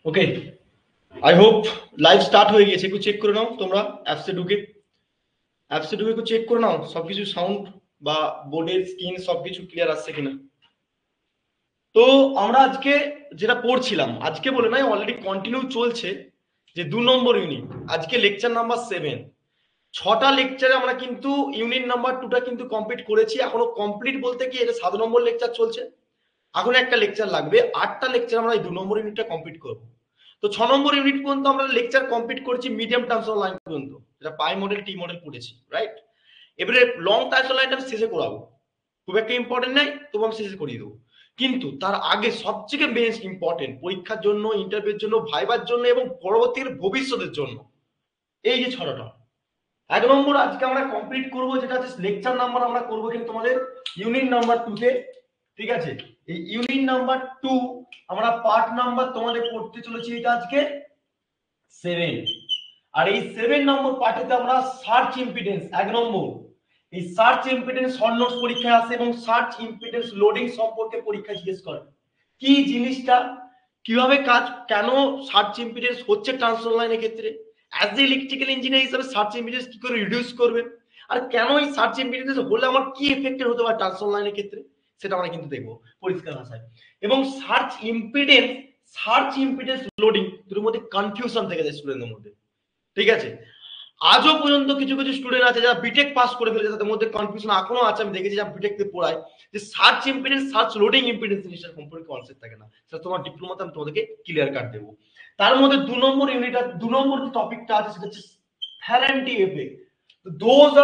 Okay, I hope live start হয়ে গেছে। একটু চেক করে নাও তোমরা অ্যাপসে ঢুকে একটু চেক করে নাও সবকিছু সাউন্ড বা বোর্ডের স্ক্রিন সবকিছু ক্লিয়ার আসছে কিনা। তো আমরা আজকে যেটা পড়ছিলাম, আজকে বলে নাই অলরেডি কন্টিনিউ চলছে, যে 2 নম্বর ইউনিট, আজকে লেকচার নাম্বার 7। 6টা লেকচারে আমরা কিন্তু ইউনিট নাম্বার 2টা কিন্তু কমপ্লিট করেছি। এখনো কমপ্লিট বলতে কি, এটা 7 নম্বর লেকচার চলছে, এখন একটা লেকচার লাগবে। 8টা লেকচার আমরা এই 2 নম্বর ইউনিটটা কমপ্লিট করবো। তো 6 নম্বর ইউনিট পর্যন্ত আমরা লেকচার কমপ্লিট করেছি, মিডিয়াম ট্রান্সফার লাইন পর্যন্ত, যেটা পাই মডেল টি মডেল পড়েছি, রাইট? এবারে লং ট্রান্সফার লাইনটা আমি শেষে করাবো, খুব একটা ইম্পর্টেন্ট নাই, তবু আমি শেষে করিয়ে দেবো। কিন্তু তার আগে সবথেকে বেস্ট ইম্পর্টেন্ট পরীক্ষার জন্য, ইন্টারভিউর জন্য, ভাইবার জন্য এবং পরবর্তী ভবিষ্যতের জন্য এই যে 6টা 1 নম্বর আজকে আমরা কমপ্লিট করবো, যেটা হচ্ছে লেকচার নাম্বার আমরা করবো কিন্তু তোমাদের ইউনিট নাম্বার 2 তে, ঠিক আছে? এই ইউনিট নাম্বার 2 আমরা পার্ট নাম্বার তোমাদের পড়তে চলেছি এটা আজকে 7। আর এই 7 নম্বর পার্টেতে আমরা সার্চ ইম্পিডেন্স 1 নম্বর, এই সার্চ ইম্পিডেন্স শর্ট নোটস পরীক্ষায় আসে এবং সার্চ ইম্পিডেন্স লোডিং সম্পর্কে পরীক্ষা জিজ্ঞেস করে। কি জিনিসটা, কিভাবে কাজ, কেন সার্চ ইম্পিডেন্স হচ্ছে ট্রান্সফার লাইনের ক্ষেত্রে, অ্যাজ এ ইলেকট্রিক্যাল ইঞ্জিনিয়ার হিসেবে সার্চ ইম্পিডেন্স কি করে রিডিউস করবে, আর কেন এই সার্চ ইম্পিডেন্স হলে আমার কি এফেক্টেড হতে পারে ট্রান্সফার লাইনের ক্ষেত্রে, সেটা আমরা কিন্তু দেখবো পরিষ্কার ভাষায়। এবং সার্চ ইম্পিডেন্স লোডিং দুটোর মধ্যে কনফিউশন থেকে যায় স্টুডেন্টদের মধ্যে, ঠিক আছে? আজও পর্যন্ত কিছু কিছু স্টুডেন্ট আছে যারা বিটেক পাস করে ফেলেছে, তাদের মধ্যে কনফিউশন এখনো আছে। আমি দেখেছি যারা বিটেক তে পড়ায়, যে search impedance search loading impedance জিনিসটার সম্পর্কে কনসেপ্ট থাকে না, সেটা তোমার ডিপ্লোমাতে আমি তোমাদেরকে ক্লিয়ার কাট দেবো। তার মধ্যে 2 নম্বর ইউনিট, 2 নম্বর টপিকটা আছে সেটা হচ্ছে ফ্যারান্টি effect. Those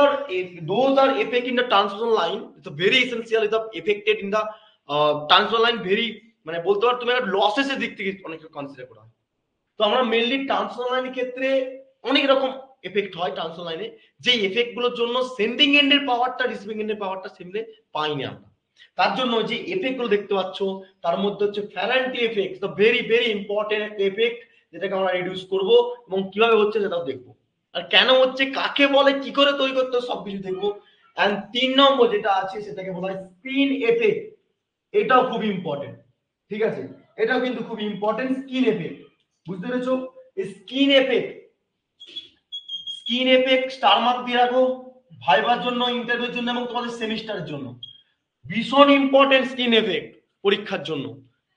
are effect in the transmission line. It's a very essential. It's affected in the transmission line very, মানে বলতে পারো তুমি একটা লসেস এর দিক থেকে অনেক কনসিডার করা হয়। তো আমরা মেইনলি ট্রান্সমিশন লাইনের ক্ষেত্রে অনেক রকম এফেক্ট হয় ট্রান্সমিশন লাইনে, যে এফেক্ট গুলোর জন্য সেন্ডিং এন্ডের পাওয়ারটা রিসিভিং এন্ডের পাওয়ারটা সেমলে পাই না আমরা। তার জন্য যে এফেক্ট গুলো দেখতে পাচ্ছ, তার মধ্যে হচ্ছে ফ্যারান্টি এফেক্ট, তো ভেরি ভেরি ইম্পর্টেন্ট এফেক্ট, যেটাকে আমরা রিডিউস করব এবং কিভাবে হচ্ছে সেটাও দেখবো, আর কেন হচ্ছে, কাকে বলে, কি করে তৈরি করতে হয়, সবকিছু দেখবো। এন্ড 3 নম্বর যেটা আছে সেটাকে বলা হয় স্কিন এফেক্ট। এটাও খুব ইম্পর্টেন্ট, ঠিক আছে? এটাও কিন্তু খুব ইম্পর্টেন্ট, স্কিন এফেক্ট, বুঝতে পেরেছো? স্কিন এফেক্ট স্টার মার্ক দিয়ে রাখো ভাইবার জন্য, ইন্টারভিউর জন্য এবং তোমাদের সেমিস্টারের জন্য। ভীষণ ইম্পর্টেন্ট স্কিন এফেক্ট পরীক্ষার জন্য,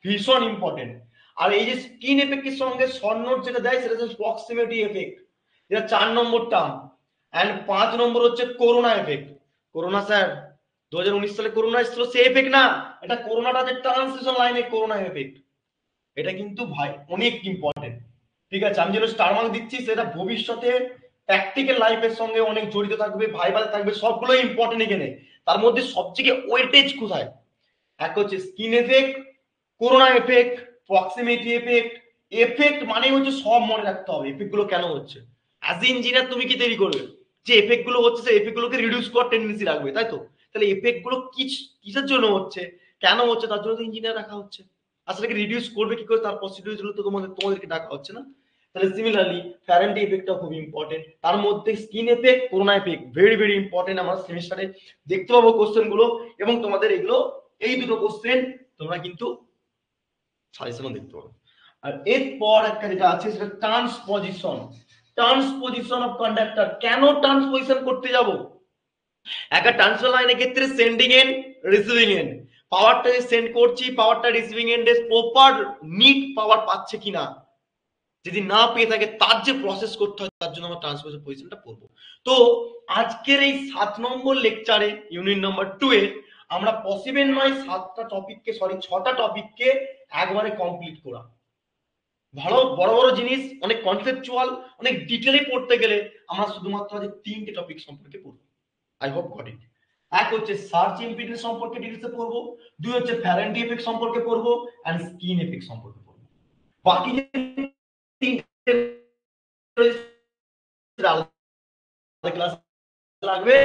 ভীষণ ইম্পর্টেন্ট। আর এই যে স্কিন এফেক্টের সঙ্গে শর্ট নোট যেটা দেয় সেটা হচ্ছে প্রক্সিমিটি এফেক্ট, এটা 4 নম্বর টার্ম। এন্ড 5 নম্বর হচ্ছে করোনা এফেক্ট। করোনা স্যার 2019 সালে করোনা এসেছিল, সে এফেক্ট না, এটা করোনাটা যে ট্রান্সমিশন লাইনে করোনা এফেক্ট, এটা কিন্তু ভাই অনেক ইম্পর্টেন্ট, ঠিক আছে? আমি যেটা স্টার মার্ক দিচ্ছি সেটা ভবিষ্যতে প্র্যাকটিক্যাল লাইফের সঙ্গে অনেক জড়িত থাকবে, ভাইবালে থাকবে, সবগুলো ইম্পর্টেন্ট এখানে। তার মধ্যে সবথেকে ওয়েটেজ কোথায়, এক হচ্ছে skin effect, corona effect, proximity effect. Effect মানে হচ্ছে সব মনে রাখতে হবে, এফেক্ট গুলো কেন হচ্ছে। অ্যাজ এ ইঞ্জিনিয়ার তুমি কি তৈরি করবে, যে এফেক্ট গুলো হচ্ছে সেই এফেক্ট গুলোকে রিডিউস করার টেন্ডেন্সি রাখবে, তাই তো? তাহলে এফেক্ট গুলো কিসের জন্য হচ্ছে, কেন হচ্ছে, তার জন্য তো ইঞ্জিনিয়ার রাখা হচ্ছে। আসলে কি রিডিউস করবে কি করে, তার প্রসিডিউর গুলো তো তোমাদেরকে ডাকা হচ্ছে না। তাহলে সিমিলারলি ফ্যারান্টি এফেক্টটা খুব ইম্পর্টেন্ট। তার মধ্যে skin effect, corona effect very very important. আমরা সেমিস্টারে দেখতে পাবো কোশ্চেন গুলো, এবং তোমাদের এগুলো এই দুটো কোশ্চেন তোমরা কিন্তু সাজেশনও দেখতে পাবো। আর এরপর একটা যেটা আছে সেটা ট্রান্সপোজিশন অফ কন্ডাক্টর। কেন ট্রান্সপোজিশন করতে যাব? একটা ট্রান্সফার লাইনের ক্ষেত্রে সেন্ডিং এন্ড রিসিভিং এন্ড, পাওয়ারটা সেন্ড করছি, পাওয়ারটা রিসিভিং এন্ডে প্রপার নিট পাওয়ার পাচ্ছে কিনা, যদি না পেয়ে থাকে তার যে প্রসেস করতে হয়, তার জন্য আমরা ট্রান্সপোজিশন পজিশনটা পড়বো। তো আজকের এই 7 নম্বর লেকচারে ইউনিট নাম্বার 2 এ আমরা পসিবল নয় 6টা টপিককে একবারে কমপ্লিট করা। ভালো বড় বড় জিনিস, অনেক কনসেপচুয়াল, অনেক ডিটেইলে পড়তে গেলে আমরা শুধুমাত্র আজ 3টে টপিক সম্পর্কে পড়বো। I hope got it. এক হচ্ছে সার্চ ইম্পিডেন্স সম্পর্কে ডিটেইলসে পড়বো, 2 হচ্ছে ফ্যারান্টি এফেক্ট সম্পর্কে পড়বো, এন্ড স্কিন এফেক্ট সম্পর্কে পড়বো। বাকি যে 3টে ক্লাস লাগবে,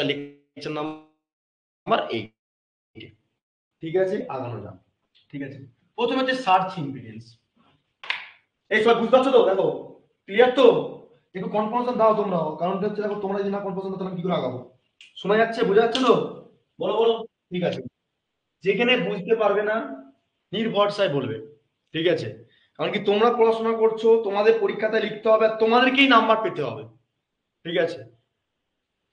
লেকচার নাম্বার 8, ঠিক আছে? আগানো যাক, ঠিক আছে? প্রথমে হচ্ছে সার্চ ইম্পিডেন্স। এই সব বুঝতে পারছো তো? দেখো ক্লিয়ার তো? একটু কনফার্মেশন দাও তোমরাও, কারণ হচ্ছে দেখো তোমরা যদি না কনফার্মেশন দাও তাহলে কি করে আগাবো। শোনা যাচ্ছে, বোঝা যাচ্ছে তো? বলো বলো। ঠিক আছে, যেখানে বুঝতে পারবে না নির্ভরসায় বলবে, ঠিক আছে? কারণ কি তোমরা পড়াশোনা করছো, তোমাদের পরীক্ষাতে লিখতে হবে আর তোমাদেরকেই নাম্বার পেতে হবে, ঠিক আছে?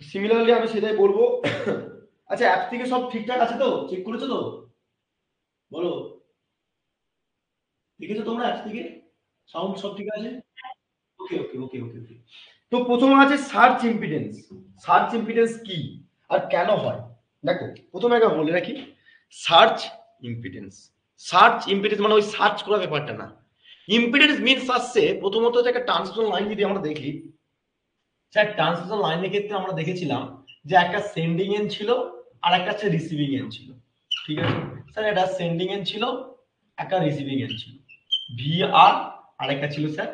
সিমিলারলি আমি সেটাই বলবো। আচ্ছা, অ্যাপ থেকে সব ঠিকঠাক আছে তো? চেক করেছো তো? বলো, দেখেছো তোমরা অ্যাপ থেকে সাউন্ড সব ঠিক আছে? ওকে ওকে ওকে ওকে ওকে। তো প্রথমে আছে সার্চ ইম্পিডেন্স। সার্চ ইম্পিডেন্স কি আর কেন হয়? দেখো, প্রথমে আগে বলে রাখি, সার্চ ইম্পিডেন্স, সার্চ ইম্পিডেন্স মানে ওই সার্চ করা ব্যাপারটা না। ইম্পিডেন্স মিনস আসছে প্রথমত হচ্ছে একটা ট্রান্সমিশন লাইন যদি আমরা দেখি, স্যার ট্রান্সমিশন লাইনের ক্ষেত্রে আমরা দেখেছিলাম যে একটা সেন্ডিং এন্ড ছিল আর একটা হচ্ছে রিসিভিং এন্ড ছিল, ঠিক আছে? স্যার এটা সেন্ডিং এন্ড ছিল, একটা রিসিভিং এন্ড ছিল, ভিআর, আর একটা ছিল স্যার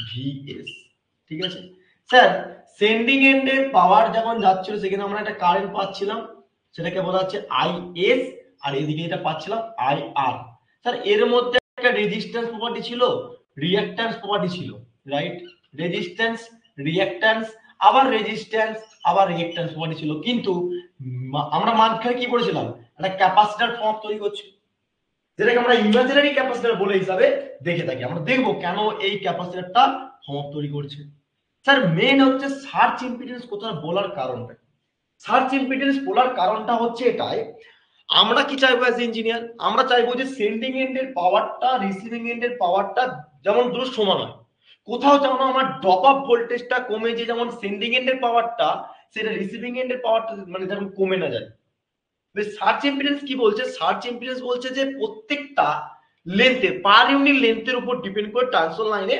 ভিএস, ঠিক আছে? স্যার সেন্ডিং এন্ডের পাওয়ার যখন যাচ্ছিল সেখানে আমরা একটা কারেন্ট পাচ্ছিলাম, সেটাকে বলা হচ্ছে আইএস, আর এদিকে এটা পাচ্ছিলাম আইআর। স্যার এর মধ্যে একটা রেজিস্ট্যান্স প্রপার্টি ছিল, রিঅ্যাক্ট্যান্স প্রপার্টি ছিল, রাইট? রেজিস্ট্যান্স, রিঅ্যাক্ট্যান্স, আবার রেজিস্ট্যান্স, আবার রিঅ্যাক্ট্যান্স প্রপার্টি ছিল, কিন্তু আমরা মাঝখানে কি করেছিলাম, একটা ক্যাপাসিটর ফর্ম তৈরি করছি, যেটাকে আমরা ইমাজিনারি ক্যাপাসিটর বলে হিসাবে দেখে থাকি। আমরা দেখবো কেন এই ক্যাপাসিটরটা ফর্ম তৈরি করছে। স্যার মেন হচ্ছে সার্চ ইম্পিডেন্স কোথায় বলার কারণটা। সার্চ ইম্পিডেন্স বলার কারণটা হচ্ছে এটাই, আমরা কি চাইবো অ্যাজ ইঞ্জিনিয়ার, আমরা চাইবো যে সেন্ডিং এন্ডের পাওয়ারটা রিসিভিং এন্ডের পাওয়ারটা যেমন দুটো সমান হয়। কোথাও যেন আমার ড্রপ আপ ভোল্টেজটা কমে, যে যেমন সেন্ডিং এন্ডের পাওয়ারটা সেটা রিসিভিং এন্ডের পাওয়ারটা মানে যেমন কমে না যায়। সার্চ ইম্পিডেন্স কি বলছে? সার্চ ইম্পিডেন্স বলছে যে প্রত্যেকটা লেন্থে, পার ইউনিট লেন্থের উপর ডিপেন্ড করে ট্রান্সফার লাইনে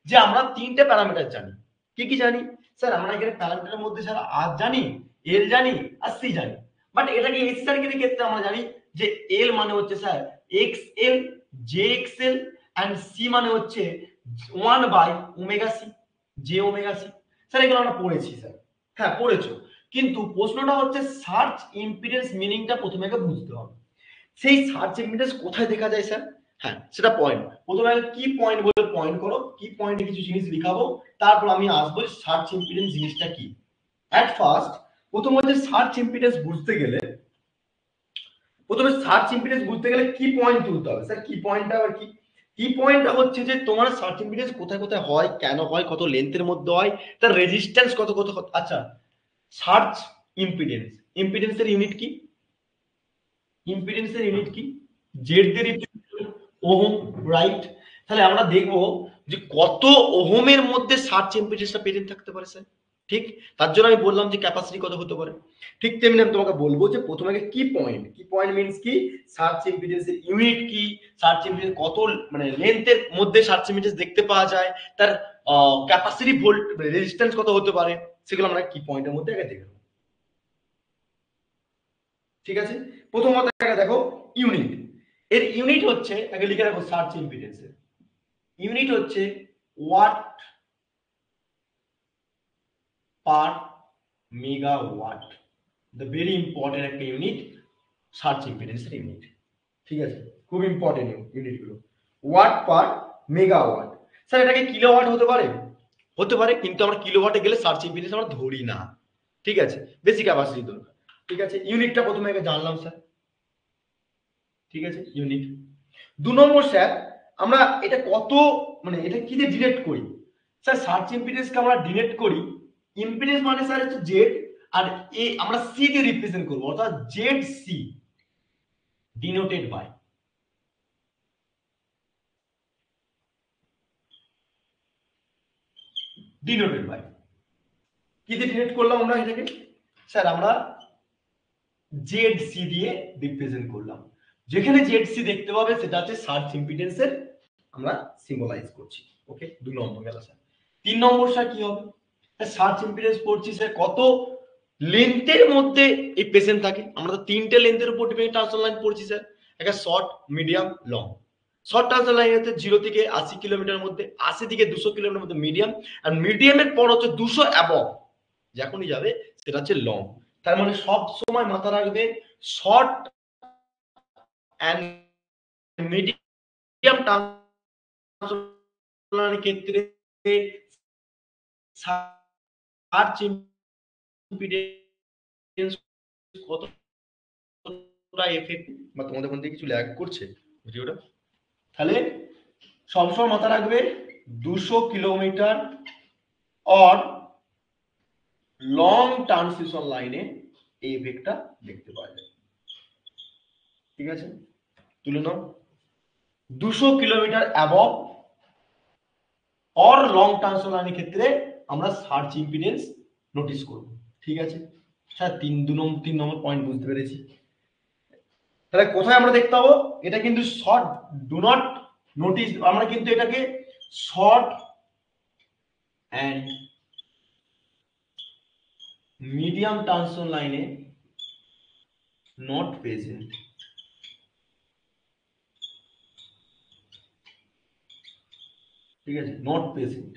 যে আমরা তিনটে প্যারামিটার জানি। কি কি জানি? স্যার আমরা এখানে প্যারামিটারের মধ্যে স্যার আর জানি, এল জানি, আর সি জানি। বাট এটাকে এসি সার্কিটের ক্ষেত্রে আমরা জানি যে এল মানে হচ্ছে sir X L, J X L, and C মানে হচ্ছে 1/ওমেগা C, J omega C. Sir এগুলো আমরা পড়েছি স্যার, হ্যাঁ পড়েছো। কিন্তু প্রশ্নটা হচ্ছে সার্চ ইম্পিডেন্স মিনিংটা প্রথমে আগে বুঝতে হবে। সেই সার্চ ইম্পিডেন্স কোথায় দেখা যায় স্যার? হ্যাঁ সেটা পয়েন্ট, প্রথমে আগে কি পয়েন্ট বলে পয়েন্ট করো, কি পয়েন্টে কিছু জিনিস লিখাবো, তারপর আমি আসবো সার্চ ইম্পিডেন্স জিনিসটা কি। অ্যাট ফার্স্ট প্রথম হচ্ছে সার্চ ইম্পিডেন্স বুঝতে গেলে, প্রথমে সার্চ ইম্পিডেন্স বুঝতে গেলে কি পয়েন্ট তুলতে হবে। স্যার কি পয়েন্টটা আবার কি? কি পয়েন্টটা হচ্ছে যে তোমার সার্চ ইম্পিডেন্স কোথায় কোথায় হয়, কেন হয়, কত লেন্থের মধ্যে হয়, তার রেজিস্ট্যান্স কত কত। আচ্ছা, সার্চ ইম্পিডেন্স, ইম্পিডেন্সের ইউনিট কি? ইম্পিডেন্সের ইউনিট কি? জেড দিয়ে রিপ্রেজেন্ট, ওহম, রাইট? তাহলে আমরা দেখব যে কত ওহমের মধ্যে সার্চ ইম্পিডেন্সটা প্রেজেন্ট থাকতে পারে স্যার, ঠিক? তার জন্য আমি বললাম যে ক্যাপাসিটি কত হতে পারে। ঠিক তেমনি আমি তোমাকে বলবো যে প্রথমে কি পয়েন্ট, কি পয়েন্ট মিন্স কি, সার্চ ইম্পিডেন্সের ইউনিট কি, সার্চ ইম্পিডেন্স কত মানে লেন্থের মধ্যে সার্চ ইম্পিডেন্স দেখতে পাওয়া যায়, তার ক্যাপাসিটি ভোল্ট রেজিস্ট্যান্স কত হতে পারে, সেগুলো আমরা কি পয়েন্টের মধ্যে আগে দেখব, ঠিক আছে? প্রথমত দেখো ইউনিট, এর ইউনিট হচ্ছে, আগে লিখে রাখো সার্চ ইম্পিডেন্সের ইউনিট হচ্ছে watt per megawatt. The very important একটা ইউনিট, সার্চ ইম্পিডেন্সের ইউনিট, ঠিক আছে? খুব ইম্পর্টেন্ট ইউনিট গুলো। Watt per megawatt. স্যার এটাকে কিলোওয়াট হতে পারে, হতে পারে, কিন্তু আমরা কিলোওয়াটে গেলে সার্চ ইম্পিডেন্স আমরা ধরি না, ঠিক আছে? বেশি ক্যাপাসিটি দরকার, ঠিক আছে? ইউনিটটা প্রথমে আগে জানলাম স্যার, ঠিক আছে? ইউনিট। 2 নম্বর স্যার, আমরা এটা কত মানে এটা কি দিয়ে ডিরেক্ট করি? স্যার সার্চ ইম্পিডেন্সকে আমরা ডিরেক্ট করি, ইম্পিডেন্স মানে স্যার হচ্ছে জেড, আর এ আমরা সি দিয়ে রিপ্রেজেন্ট করব, অর্থাৎ Z C denoted by, denoted by কি দিয়ে ডিনোট করলাম আমরা এটাকে? স্যার আমরা জেড সি দিয়ে রিপ্রেজেন্ট করলাম। যেখানে জেড সি দেখতে পাবে সেটা হচ্ছে সার্চ ইম্পিডেন্সের আমরা সিম্বলাইজ করছি। ওকে, 2 নম্বর গেল স্যার। 3 নম্বর স্যার কি হবে? সার্চ ইম্পিডেন্স পড়ছি স্যার কত লেন্থের মধ্যে এই পেশেন্ট থাকে। আমরা তো তিনটে লেন্থের উপর ডিপেন্ড ট্রান্সফার লাইন পড়ছি স্যার, একটা short, medium, long. Short transfer line হচ্ছে 0 থেকে 80 কিলোমিটার মধ্যে, 80 থেকে 200 কিলোমিটার মধ্যে মিডিয়াম, আর মিডিয়ামের পর হচ্ছে 200 অ্যাবভ যখনই যাবে সেটা হচ্ছে লং। তার মানে সব সময় মাথা রাখবে শর্ট অ্যান্ড মিডিয়াম ট্রান্সফার লাইনের ক্ষেত্রে সার্চ ইম্পিডেন্স কতটা এফেক্ট বা তোমাদের মধ্যে কিছু ল্যাগ করছে ভিডিওটা, তাহলে সবসময় মাথা রাখবে 200 কিলোমিটার অর লং ট্রান্সমিশন লাইনে এই এফেক্টটা দেখতে পাওয়া যায়। ঠিক আছে, তুলে নাও 200 kilometre above or long transmission লাইনের ক্ষেত্রে আমরা সার্চ ইম্পিডেন্স নোটিস করব। ঠিক আছে, হ্যাঁ 3 নম্বর পয়েন্ট বুঝতে পেরেছি। তাহলে কোথায় আমরা দেখতে পাবো, এটা কিন্তু শর্ট, ডু নট নোটিস, আমরা কিন্তু এটাকে শর্ট অ্যান্ড মিডিয়াম ট্রান্সমিশন লাইনে নট প্রেজেন্ট। ঠিক আছে, নট প্রেজেন্ট।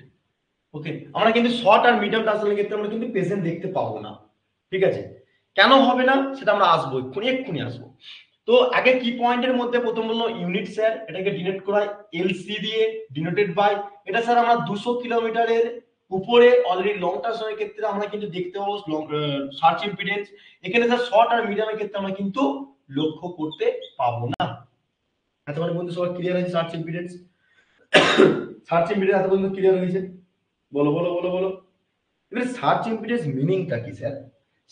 ওকে, আমরা কিন্তু শর্ট আর মিডিয়াম ট্রান্সমিশনের ক্ষেত্রে আমরা কিন্তু প্রেজেন্ট দেখতে পাবো না। ঠিক আছে, কেন হবে না সেটা আমরা আসবো, এক্ষুনি আসবো। তো আগে কি পয়েন্টের মধ্যে প্রথম বললো ইউনিট, স্যার এটাকে ডিনোট করা হয় এলসি দিয়ে, ডিনোটেড বাই। এটা স্যার আমরা 200 কিলোমিটারের উপরে অলরেডি লং ট্রান্সমিশনের ক্ষেত্রে আমরা কিন্তু দেখতে পাবো সার্চ ইম্পিডেন্স। এখানে স্যার শর্ট আর মিডিয়ামের ক্ষেত্রে আমরা কিন্তু লক্ষ্য করতে পাবো না। এতক্ষণ বন্ধু সবাই ক্লিয়ার হয়েছে সার্চ ইম্পিডেন্স? সার্চ ইম্পিডেন্স এতক্ষণ ক্লিয়ার হয়েছে? বলো বলো বলো বলো। এবারে সার্চ ইম্পিডেন্স মিনিংটা কি স্যার?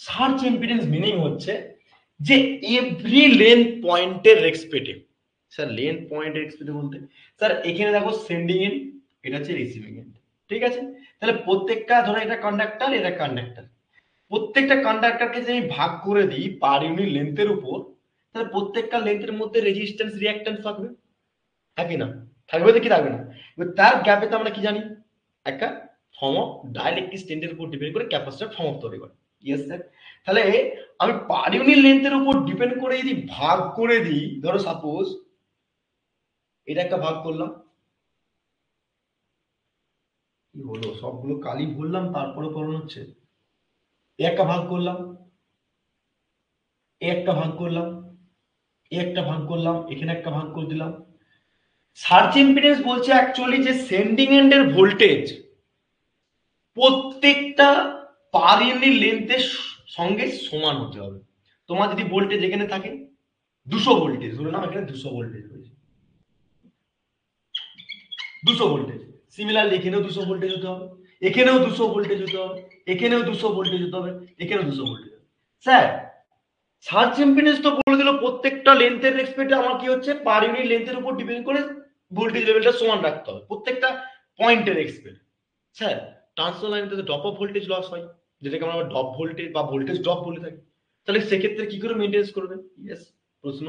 সার্চ ইম্পিডেন্স মিনিং হচ্ছে যে এভরি লেন্থ পয়েন্টের রেসপেক্টে। স্যার লেন্থ পয়েন্টের রেসপেক্টে বলতে স্যার এখানে দেখো সেন্ডিং এন্ড, এটা হচ্ছে রিসিভিং এন্ড। ঠিক আছে, তাহলে প্রত্যেকটা ধরো এটা কন্ডাক্টর, এটা কন্ডাক্টর, প্রত্যেকটা কন্ডাক্টরকে যদি আমি ভাগ করে দিই পার ইউনিট লেন্থের উপর, তাহলে প্রত্যেকটা লেন্থের মধ্যে রেজিস্ট্যান্স রিঅ্যাকট্যান্স থাকবে, থাকি না? থাকবে তো কি থাকবে না? তার গ্যাপে তো আমরা কি জানি, একটা ফর্ম অফ ডাইলেকট্রিক স্ট্রেন্থের উপর ডিপেন্ড করে ক্যাপাসিটর ফর্ম অফ তৈরি করে। ইয়েস স্যার, তাহলে আমি পার ইউনিট লেন্থের উপর ডিপেন্ড করে যদি ভাগ করে দিই, ধরো সাপোজ এটা একটা ভাগ করলাম, কি হলো সবগুলো কালি ভরলাম তারপরে করণ হচ্ছে, একটা ভাগ করলাম, একটা ভাগ করলাম, একটা ভাগ করলাম, এখানে একটা ভাগ করে দিলাম। সার্চ ইম্পিডেন্স বলছে অ্যাকচুয়ালি যে সেন্ডিং এন্ডের ভোল্টেজ প্রত্যেকটা পার ইউনিট লেন্থের সঙ্গে সমান হতে হবে। তোমার যদি ভোল্টেজ এখানে থাকে 200 ভোল্টেজ, ধরে নাও এখানে 200 ভোল্টেজ রয়েছে, 200 ভোল্টেজ, সিমিলারলি এখানেও 200 ভোল্টেজ হতে হবে, এখানেও 200 ভোল্টেজ হতে হবে, এখানেও 200 ভোল্টেজ হতে হবে, এখানেও 200 ভোল্টেজ। স্যার সার্চ ইম্পিডেন্স তো বলে দিল প্রত্যেকটা লেন্থের রেসপেক্টে আমার কি হচ্ছে পার ইউনিট লেন্থের উপর ডিপেন্ড করে ভোল্টেজ লেভেলটা সমান রাখতে হবে প্রত্যেকটা পয়েন্টের রেসপেক্ট। স্যার ট্রান্সফার লাইনে তো ড্রপ অফ ভোল্টেজ লস হয়, যেটাকে আমরা ড্রপ ভোল্টেজ বা ভোল্টেজ ড্রপ বলে থাকি, তাহলে সেক্ষেত্রে কি করে মেনটেন করবে? ইয়েস প্রশ্ন।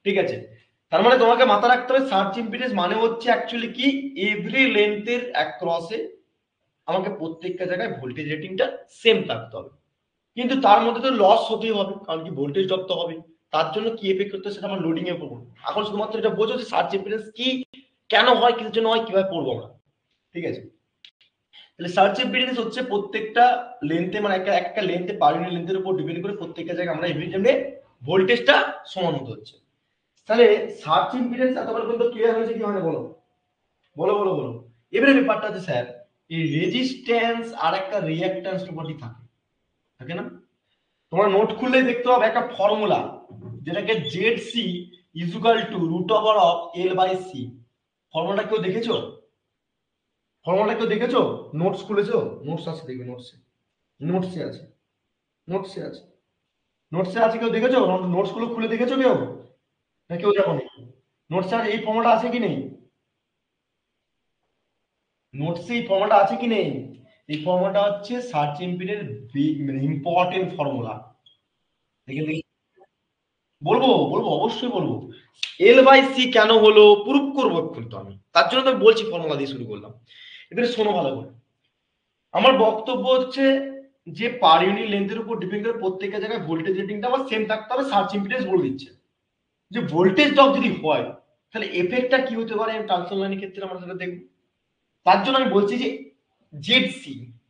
ঠিক আছে, তার মানে তোমাকে মাথা রাখতে হবে সার্চ ইম্পিডেন্স মানে হচ্ছে অ্যাকচুয়ালি কি এভরি লেন্থের অ্যাক্রসে আমাকে প্রত্যেকটা জায়গায় ভোল্টেজ রেটিংটা সেম থাকতে হবে, কিন্তু তার মধ্যে তো লস হতেই হবে, কারণ কি ভোল্টেজ ড্রপ তো হবে। তার জন্য কি এফেক্ট করতে সেটা আমরা লোডিং এ পড়বো। এখন শুধুমাত্র এটা বোঝো যে সার্চ ইম্পিডেন্স কি, কেন হয়, কিসের জন্য হয়, কিভাবে পড়বো আমরা। ঠিক আছে, তাহলে সার্চ ইম্পিডেন্স হচ্ছে প্রত্যেকটা লেন্থে মানে একটা লেন্থে পার ইউনিট লেন্থের উপর ডিপেন্ড করে প্রত্যেকটা জায়গায় আমরা এভরি টাইমে ভোল্টেজটা সমান হতে হচ্ছে। তাহলে সার্চ ইম্পিডেন্স এতবার পর্যন্ত ক্লিয়ার হয়েছে কি মানে বলো বলো বলো বলো। এবারে ব্যাপারটা আছে স্যার এই রেজিস্ট্যান্স আর একটা রিঅ্যাকট্যান্স প্রপার্টি থাকে, থাকে না? তোমরা নোট খুললেই দেখতে পাবে একটা ফর্মুলা যেটাকে ZC equal to root over of L/C। ফর্মুলাটা কেউ দেখেছো? ফর্মুলাটা কেউ দেখেছো? নোটস খুলেছো? নোটস আছে, দেখবে নোটসে, নোটসে আছে, নোটসে আছে, নোটসে আছে, কেউ দেখেছো? নোটস গুলো খুলে দেখেছো কেউ? না কেউ দেখো নি? নোটসে আর এই ফর্মুলা আছে কি নেই? নোটসে এই ফর্মুলাটা আছে কি নেই? এই ফর্মুলাটা হচ্ছে সার্চ ইম্পিডেন্স মানে ইম্পর্টেন্ট ফর্মুলা। দেখে দেখি বলবো বলবো অবশ্যই বলবো। L/C কেন হলো প্রুফ করবো এখন, তো আমি তার জন্য তো বলছি ফর্মুলা দিয়ে শুরু করলাম। এবারে শোনো ভালো করে, আমার বক্তব্য হচ্ছে যে পার ইউনিট লেন্থের উপর ডিপেন্ড করে প্রত্যেকটা জায়গায় ভোল্টেজ রেটিংটা আমার সেম থাকতে হবে, সার্চ ইম্পিডেন্স বলে দিচ্ছে যে ভোল্টেজ ড্রপ যদি হয় তাহলে এফেক্টটা কি হতে পারে ট্রান্সফার লাইনের ক্ষেত্রে আমরা সেটা দেখবো। তার জন্য আমি বলছি যে ZC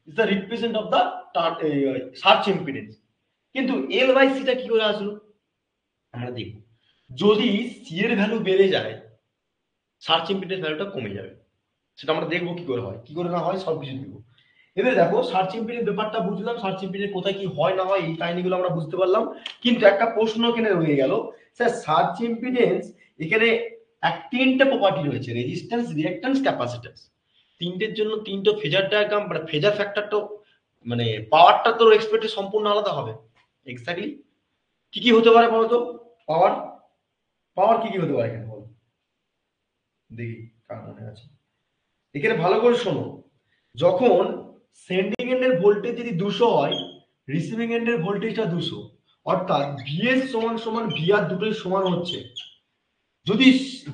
is the represent of the surge impedance. কিন্তু L/C টা কি করে আসলো আমরা দেখব। যদি সি এর ভ্যালু বেড়ে যায় সার্চ ইম্পিডেন্স ভ্যালুটা কমে যাবে, সেটা আমরা দেখবো কি করে হয় কি করে না হয় সবকিছু দেখবো। এবার দেখো সার্চ ইঞ্জিনের ব্যাপারটা বুঝলাম, সার্চ ইঞ্জিনের কোথায় কি হয় না হয় এই কাহিনীগুলো আমরা বুঝতে পারলাম, কিন্তু একটা প্রশ্ন এখানে রয়ে গেল, স্যার সার্চ ইম্পিডেন্স এখানে তিনটে প্রপার্টি রয়েছে, রেজিস্ট্যান্স, রিঅ্যাকট্যান্স, ক্যাপাসিট্যান্স। তিনটের জন্য তিনটে ফেজার ডায়াগ্রাম মানে ফেজার ফ্যাক্টরটা মানে পাওয়ারটা তো এক্সপেক্টেড সম্পূর্ণ আলাদা হবে। এক্স্যাক্টলি কি কি হতে পারে বলো তো? পাওয়ার পাওয়ার কি কি হতে পারে এখানে বলো দেখি, কার মনে আছে? এখানে ভালো করে শোনো, যখন সেন্ডিং এন্ডের ভোল্টেজ যদি 200 হয়, রিসিভিং এন্ডের ভোল্টেজটা 200, অর্থাৎ ভিএস সমান সমান ভিআর দুটোই সমান হচ্ছে। যদি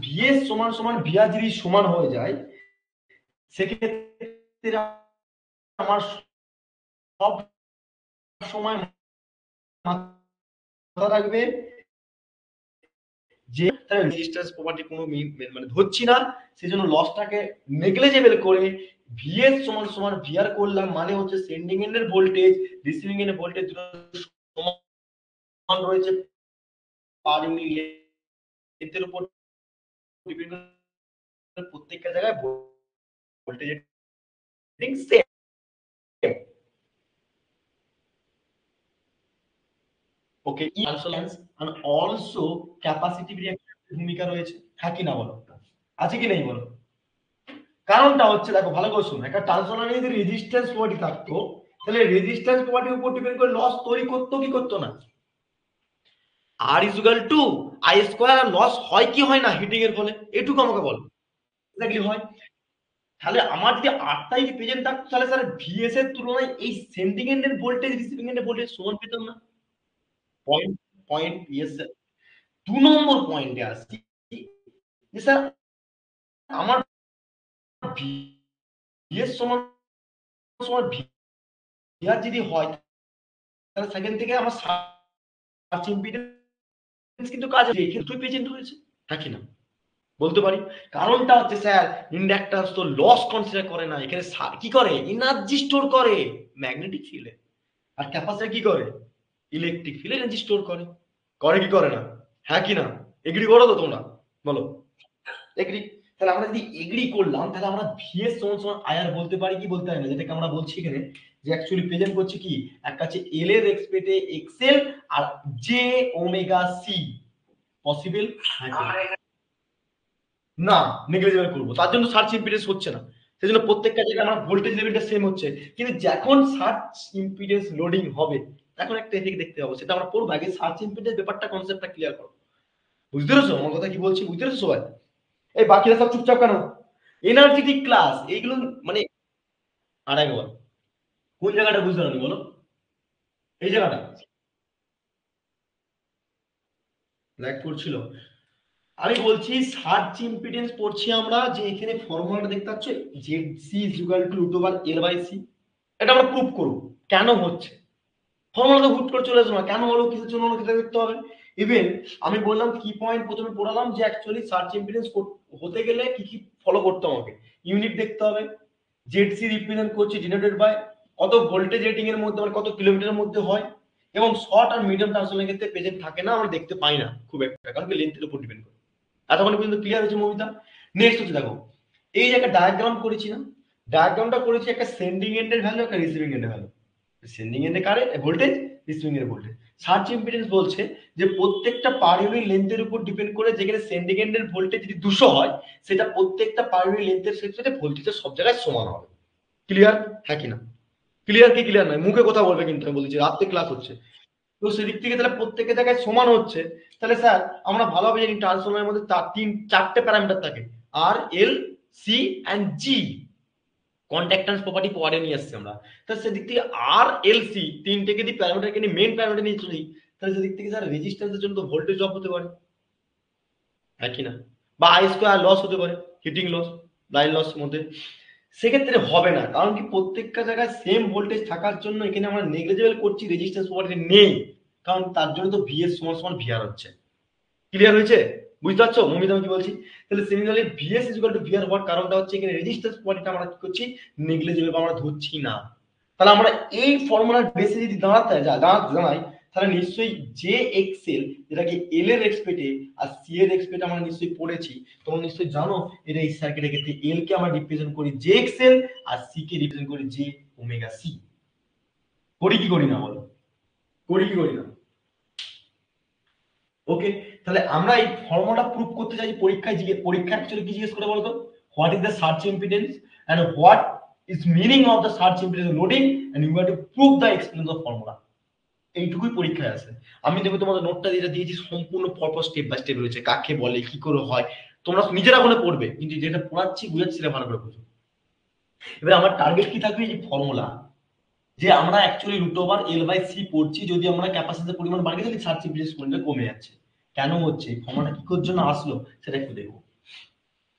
ভিএস সমান সমান ভিআর যদি সমান হয়ে যায়, সেক্ষেত্রে আমার সব সময় মাথা রাখবে যে রেজিস্ট্যান্স প্রপার্টি কোনো মানে ধরছি না, সেজন্য লসটাকে নেগলিজেবল করে ভিএস সমান সমান ভিআর করলাম, মানে হচ্ছে সেন্ডিং এন্ডের ভোল্টেজ রিসিভিং এন্ডের ভোল্টেজ দুটো সমান রয়েছে, পার ইউনিট লেন্থের উপর ডিপেন্ড করে প্রত্যেকটা জায়গায় voltage same. Okay, transference and also capacitive রিঅ্যাক্ট্যান্সের ভূমিকা রয়েছে, হ্যাঁ কি না বলো? আছে কি নেই বলো? কারণটা হচ্ছে দেখো ভালো করে শুনো, একটা ট্রান্সফরমারে যদি রেজিস্ট্যান্স প্রপার্টি থাকতো, তাহলে রেজিস্ট্যান্স প্রপার্টির উপর ডিপেন্ড করে লস তৈরি করতো কি করতো না? R is equal to I square. Loss হয় কি হয় না হিটিং এর ফলে? এটুকু আমাকে বলো। এক্স্যাক্টলি হয়। তাহলে আমার যদি আরটাই প্রেজেন্ট থাকতো, তাহলে স্যার ভিএস এর তুলনায় এই সেন্ডিং এন্ডের ভোল্টেজ রিসিভিং এন্ডের ভোল্টেজ সমান পেতাম না? Point point yes sir. 2 নম্বর পয়েন্টে আসছি যে স্যার আমার ভিএস সমান সমান ভিআর যদি হয়, তাহলে সেকেন্ড থেকে আমার সার্চ ইম্পিডেন্স কিন্তু কাজ আছে, এখানে দুটোই প্রেজেন্ট রয়েছে, হ্যাঁ কি না বলতে পারি? কারণটা হচ্ছে স্যার ইন্ডাক্ট্যান্স তো লস কনসিডার করে না, এখানে কি করে এনার্জি স্টোর করে ম্যাগনেটিক ফিল্ডে, আর ক্যাপাসিটর কি করে ইলেকট্রিক ফিল্ডে এনার্জি স্টোর করে। করে কি করে না? হ্যাঁ কি না? এগ্রি করো তো তোমরা বলো? এগ্রি। তাহলে আমরা যদি এগ্রি করলাম, তাহলে আমরা ভিএস সমান সমান আইআর বলতে পারি কি বলতে পারি না, যেটাকে আমরা বলছি এখানে যে অ্যাকচুয়ালি প্রেজেন্ট করছি কি একটা আছে এল এর রেসপেক্টে এক্সএল আর জে ওমেগা সি। পসিবল না, নেগলিজেবল করবো, তার জন্য সার্চ ইম্পিডেন্স হচ্ছে না, সেজন্য প্রত্যেকটা জায়গায় আমার ভোল্টেজ লেভেলটা সেম হচ্ছে। কিন্তু যখন সার্চ ইম্পিডেন্স লোডিং হবে, তখন একটা এফেক্ট দেখতে হবে, সেটা আমরা পড়বো। আগে সার্চ ইম্পিডেন্স ব্যাপারটা কনসেপ্টটা ক্লিয়ার করো। বুঝতে পেরেছো আমার কথা কি বলছি? বুঝতে পেরেছো সবাই? এই বাকিরা সব চুপচাপ কেন? এনার্জেটিক ক্লাস এইগুলো মানে আরেকবার কোন জায়গাটা বুঝতে পারনি বলো? এই জায়গাটা ল্যাগ করছিল। আমি বলছি সার্চ ইম্পিডেন্স পড়ছি আমরা, যে এখানে ফর্মুলাটা দেখতে পাচ্ছ Z C is equal to root over L by C. এটা আমরা প্রুভ করব কেন হচ্ছে। ফর্মুলা তো হুট করে চলে আসবে না, কেন হলো কিসের জন্য হলো সেটা দেখতে হবে। ইভেন আমি বললাম কি পয়েন্ট প্রথমে পড়ালাম যে অ্যাকচুয়ালি সার্চ ইম্পিডেন্স হতে গেলে কি কি ফলো করতে হবে। ইউনিট দেখতে হবে, জেড সি রিপ্রেজেন্ট করছে ডিনোটেড বাই কত ভোল্টেজ রেটিং এর মধ্যে মানে কত কিলোমিটারের মধ্যে হয়, এবং শর্ট আর মিডিয়াম ট্রান্সফরমারের ক্ষেত্রে প্রেজেন্ট থাকে না, আমরা দেখতে পাই না খুব একটা, কারণ কি লেন্থের উপর ডিপেন্ড করে। এতক্ষণ পর্যন্ত ক্লিয়ার হয়েছে মমিতা? নেক্সট হচ্ছে দেখো, এই যে একটা ডায়াগ্রাম করেছি না, ডায়াগ্রামটা করেছি একটা সেন্ডিং এন্ডের ভ্যালু একটা রিসিভিং এন্ডের ভ্যালু। সেন্ডিং এন্ডে কারেন্ট ভোল্টেজ, রিসিভিং এর ভোল্টেজ। সার্চ ইম্পিডেন্স বলছে যে প্রত্যেকটা পার ইউনিট লেন্থের উপর ডিপেন্ড করে, যেখানে সেন্ডিং এন্ডের ভোল্টেজ যদি 200 হয়, সেটা প্রত্যেকটা পার ইউনিট লেন্থের ক্ষেত্রে ভোল্টেজের সব জায়গায় সমান হবে। ক্লিয়ার? হ্যাঁ কিনা? ক্লিয়ার কি ক্লিয়ার নয়? মুখে কথা বলবে কিন্তু, আমি বলেছি রাত্রে ক্লাস হচ্ছে। তো সেদিক থেকে তাহলে প্রত্যেকের জায়গায় সমান হচ্ছে, তাহলে স্যার আমরা ভালোভাবে জানি ট্রান্সফরমারের মধ্যে তার চারটে প্যারামিটার থাকে, R L C and G. Conductance property পরে নিয়ে আসছি আমরা। তাহলে সেদিক থেকে আর এল সি তিনটেকে যদি প্যারামিটারকে নিয়ে মেন প্যারামিটার নিয়ে চলি, তাহলে সেদিক থেকে স্যার রেজিস্ট্যান্সের জন্য তো ভোল্টেজ ড্রপ হতে পারে, হ্যাঁ কি না? বা আই স্কোয়ার লস হতে পারে, হিটিং লস, লাইন লস মধ্যে। সেক্ষেত্রে হবে না, কারণ কি প্রত্যেকটা জায়গায় সেম ভোল্টেজ থাকার জন্য এখানে আমরা নেগলিজেবল করছি, রেজিস্ট্যান্স প্রপার্টি নেই, কারণ তার জন্য তো ভিএস সমান সমান ভিআর হচ্ছে। ক্লিয়ার হয়েছে? বুঝতে পারছো মমিতা আমি কি বলছি? তাহলে similarly VS is equal to VR হওয়ার কারণটা হচ্ছে এখানে রেজিস্ট্যান্স প্রপার্টিটা আমরা কি করছি, নেগলিজেবল বা আমরা ধরছি না। তাহলে আমরা এই ফর্মুলার বেসে যদি দাঁড়াই, তাহলে নিশ্চয়ই জে এক্সএল, যেটাকে এল এর রেসপেক্টে আর সি এর রেসপেক্টে আমরা নিশ্চয়ই পড়েছি, তোমরা নিশ্চয়ই জানো এটা এই সার্কিটের ক্ষেত্রে এল কে আমরা রিপ্রেজেন্ট করি জে এক্সএল আর সি কে রিপ্রেজেন্ট করি জে ওমেগা সি। করি কি করি না বলো, করি কি করি না? ওকে, তাহলে আমরা এই ফর্মুলাটা প্রুফ করতে চাই পরীক্ষায়। পরীক্ষা অ্যাকচুয়ালি কি জিজ্ঞেস করে বলতো, what is the surge impedance and what is meaning of the surge impedance loading and you have to prove the explanation of formula. এইটুকুই পরীক্ষায় আছে। আমি দেখো তোমাদের নোটটা যেটা দিয়েছি সম্পূর্ণ পরপর স্টেপ বাই স্টেপ রয়েছে, কাকে বলে কি করে হয় তোমরা নিজেরা মনে পড়বে, কিন্তু যেটা পড়াচ্ছি বুঝাচ্ছি সেটা ভালো করে বুঝো। এবার আমার টার্গেট কি থাকবে, এই ফর্মুলা যে আমরা actually root over L by C পড়ছি, যদি আমরা ক্যাপাসিটির পরিমাণ বাড়িয়ে তাহলে সার্চ ইম্পিডেন্স পরিমাণটা কমে যাচ্ছে। কেন হচ্ছে, ফর্মুলাটা কি করার জন্য আসলো সেটা একটু দেখবো।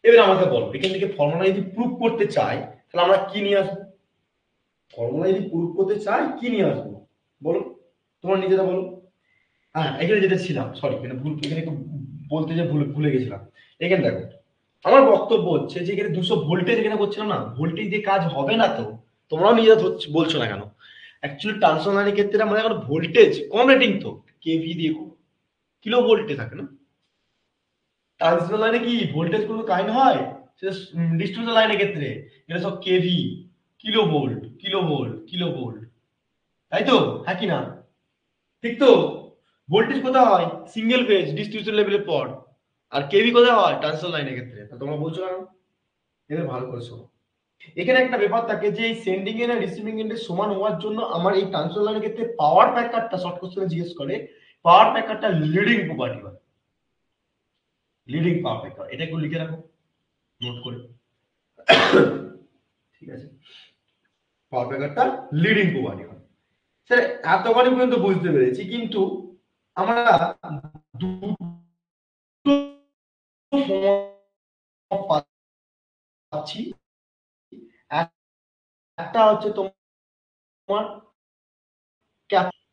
এবার আমাকে বলো, এখান থেকে ফর্মুলা যদি প্রুফ করতে চাই তাহলে আমরা কি নিয়ে আসবো? ফর্মুলা যদি প্রুফ করতে চাই কি নিয়ে আসবো বলো, তোমরা নিজেরা বলো। হ্যাঁ, এখানে যেটা ছিলাম, সরি এখানে ভুল, এখানে একটু বলতে যে ভুলে গেছিলাম। এখানে দেখো, আমার বক্তব্য হচ্ছে যে এখানে 200 ভোল্টেজ এখানে করছিলাম না, ভোল্টেজ দিয়ে কাজ হবে না। তো তোমরাও নিজেরা বলছো না কেন? অ্যাকচুয়ালি ট্রান্সফরমারের ক্ষেত্রে আমাদের এখন ভোল্টেজ কম রেটিং তো কেভি দিয়ে কিলো ভোল্টে থাকে না। ট্রান্সফরমার লাইনে কি ভোল্টেজ কোনো কাইন্ড হয়, সেটা ডিস্ট্রিবিউশন লাইনের ক্ষেত্রে এটা সব KV, kilo volt, kilo volt, kilo volt, তাই তো? হ্যাঁ কি না? ঠিক তো? ভোল্টেজ কোথায় হয়, সিঙ্গেল ফেজ ডিস্ট্রিবিউশন লেভেলের পর, আর কেভি কোথায় হয় ট্রান্সফরমার লাইনের ক্ষেত্রে। তোমরা বলছো না, এদের ভালো করে শোনো। এখানে একটা ব্যাপার থাকে যে এই সেন্ডিং এন্ড আর রিসিভিং এন্ডের সমান হওয়ার জন্য আমার এই ট্রান্সফার লাইনের ক্ষেত্রে পাওয়ার ফ্যাক্টরটা, শর্ট কোশ্চেনে জিজ্ঞেস করে পাওয়ার ফ্যাক্টরটা লিডিং প্রপার্টি হয়, লিডিং পাওয়ার ফ্যাক্টর। এটা একটু লিখে রাখো নোট করে, ঠিক আছে? পাওয়ার ফ্যাক্টরটা লিডিং প্রপার্টি হয়। স্যার এতখানি পর্যন্ত বুঝতে পেরেছি, কিন্তু আমরা দুটো পাচ্ছি। একটা হচ্ছে তোমার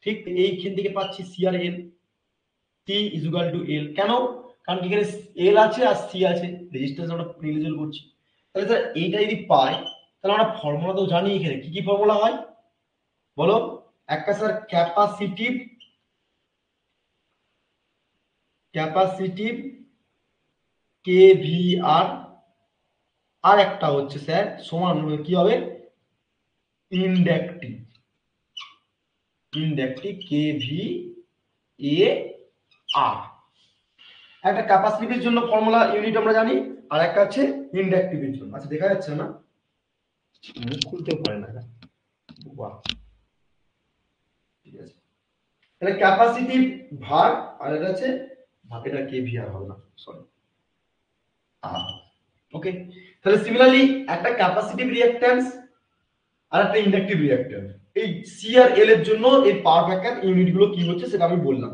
ঠিক এইখান থেকে পাচ্ছি সি আর L, C is equal to L. কেন? কারণ এখানে এল আছে আর সি আছে, রেজিস্ট্যান্স আমরা নির্ণয় করছি। তাহলে স্যার এইটা যদি পাই তাহলে আমরা ফর্মুলা তো জানি। এখানে কি কি ফর্মুলা হয় বলো? একটা স্যার ক্যাপাসিটিভ, ক্যাপাসিটিভ কেভিআর, আর একটা হচ্ছে স্যার সমান কি হবে, ইন্ডাকটিভ, ইন্ডাকটিভ কেভি এ আর। একটা ক্যাপাসিটিভের জন্য ফর্মুলা ইউনিট আমরা জানি, আর একটা আছে ইন্ডাকটিভের জন্য। আচ্ছা দেখা যাচ্ছে না, মুখ খুলতেও পারে না। বাহ, ঠিক আছে। তাহলে ক্যাপাসিটিভ ভাগ, আর এটা আছে এটা কেভিআর হবে না, সরি আর। ওকে, তাহলে সিমিলারলি একটা ক্যাপাসিটিভ রিঅ্যাকট্যান্স আর একটা ইন্ডাকটিভ রিঅ্যাকট্যান্স, এই সি আর এল এর জন্য এই পাওয়ার ফ্যাক্টর ইউনিট গুলো কি হচ্ছে সেটা আমি বললাম।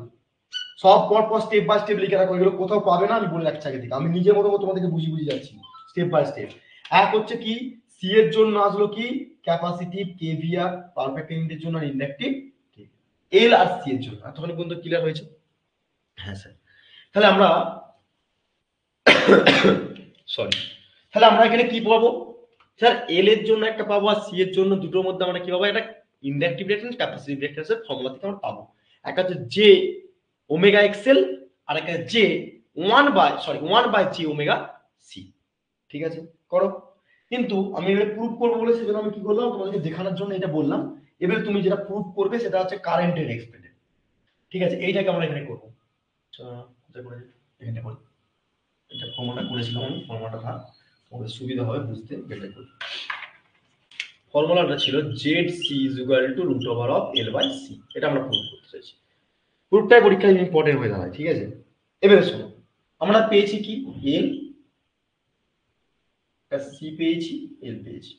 সব পর স্টেপ বাই স্টেপ লিখে রাখো, এগুলো কোথাও পাবে না, আমি বলে রাখছি আগে থেকে। আমি নিজের মতো তোমাদেরকে বুঝিয়ে যাচ্ছি স্টেপ বাই স্টেপ। এক হচ্ছে কি, সি এর জন্য আসলো কি ক্যাপাসিটিভ কেভিআর, পাওয়ার ফ্যাক্টর ইউনিটের জন্য ইন্ডাকটিভ এল, আর সি এর জন্য। এতক্ষণ পর্যন্ত ক্লিয়ার হয়েছে? হ্যাঁ স্যার। তাহলে আমরা সরি, তাহলে আমরা এখানে কি পাবো স্যার? এল এর জন্য একটা পাবো আর সি এর জন্য, দুটোর মধ্যে আমরা কি পাবো, একটা ইন্ডাকটিভ রিঅ্যাকট্যান্স ক্যাপাসিটিভ রিঅ্যাকট্যান্সের ফর্মুলা থেকে আমরা পাবো। একটা হচ্ছে জে ওমেগা এক্সএল, আর একটা জে 1/জি ওমেগা সি। ঠিক আছে, করো। কিন্তু আমি এবারে প্রুফ করবো বলে সেজন্য আমি কি করলাম, তোমাদেরকে দেখানোর জন্য এটা বললাম। এবারে তুমি যেটা প্রুফ করবে সেটা হচ্ছে কারেন্টের এক্সপেরিমেন্ট। ঠিক আছে, এইটাকে আমরা এখানে করবো। এখানে করি, এটা ফর্মুলাটা করেছিলাম আমি, ফর্মুলাটা থাক তোমাদের সুবিধা হবে বুঝতে। এটা করি, ফর্মুলাটা ছিল Z C is equal to root over of L by C. এটা আমরা প্রুফ করতে চাইছি। প্রুফটাই পরীক্ষায় ইম্পর্টেন্ট হয়ে দাঁড়ায়। ঠিক আছে, এবারে শোনো, আমরা পেয়েছি কি এল, সি পেয়েছি, এল পেয়েছি।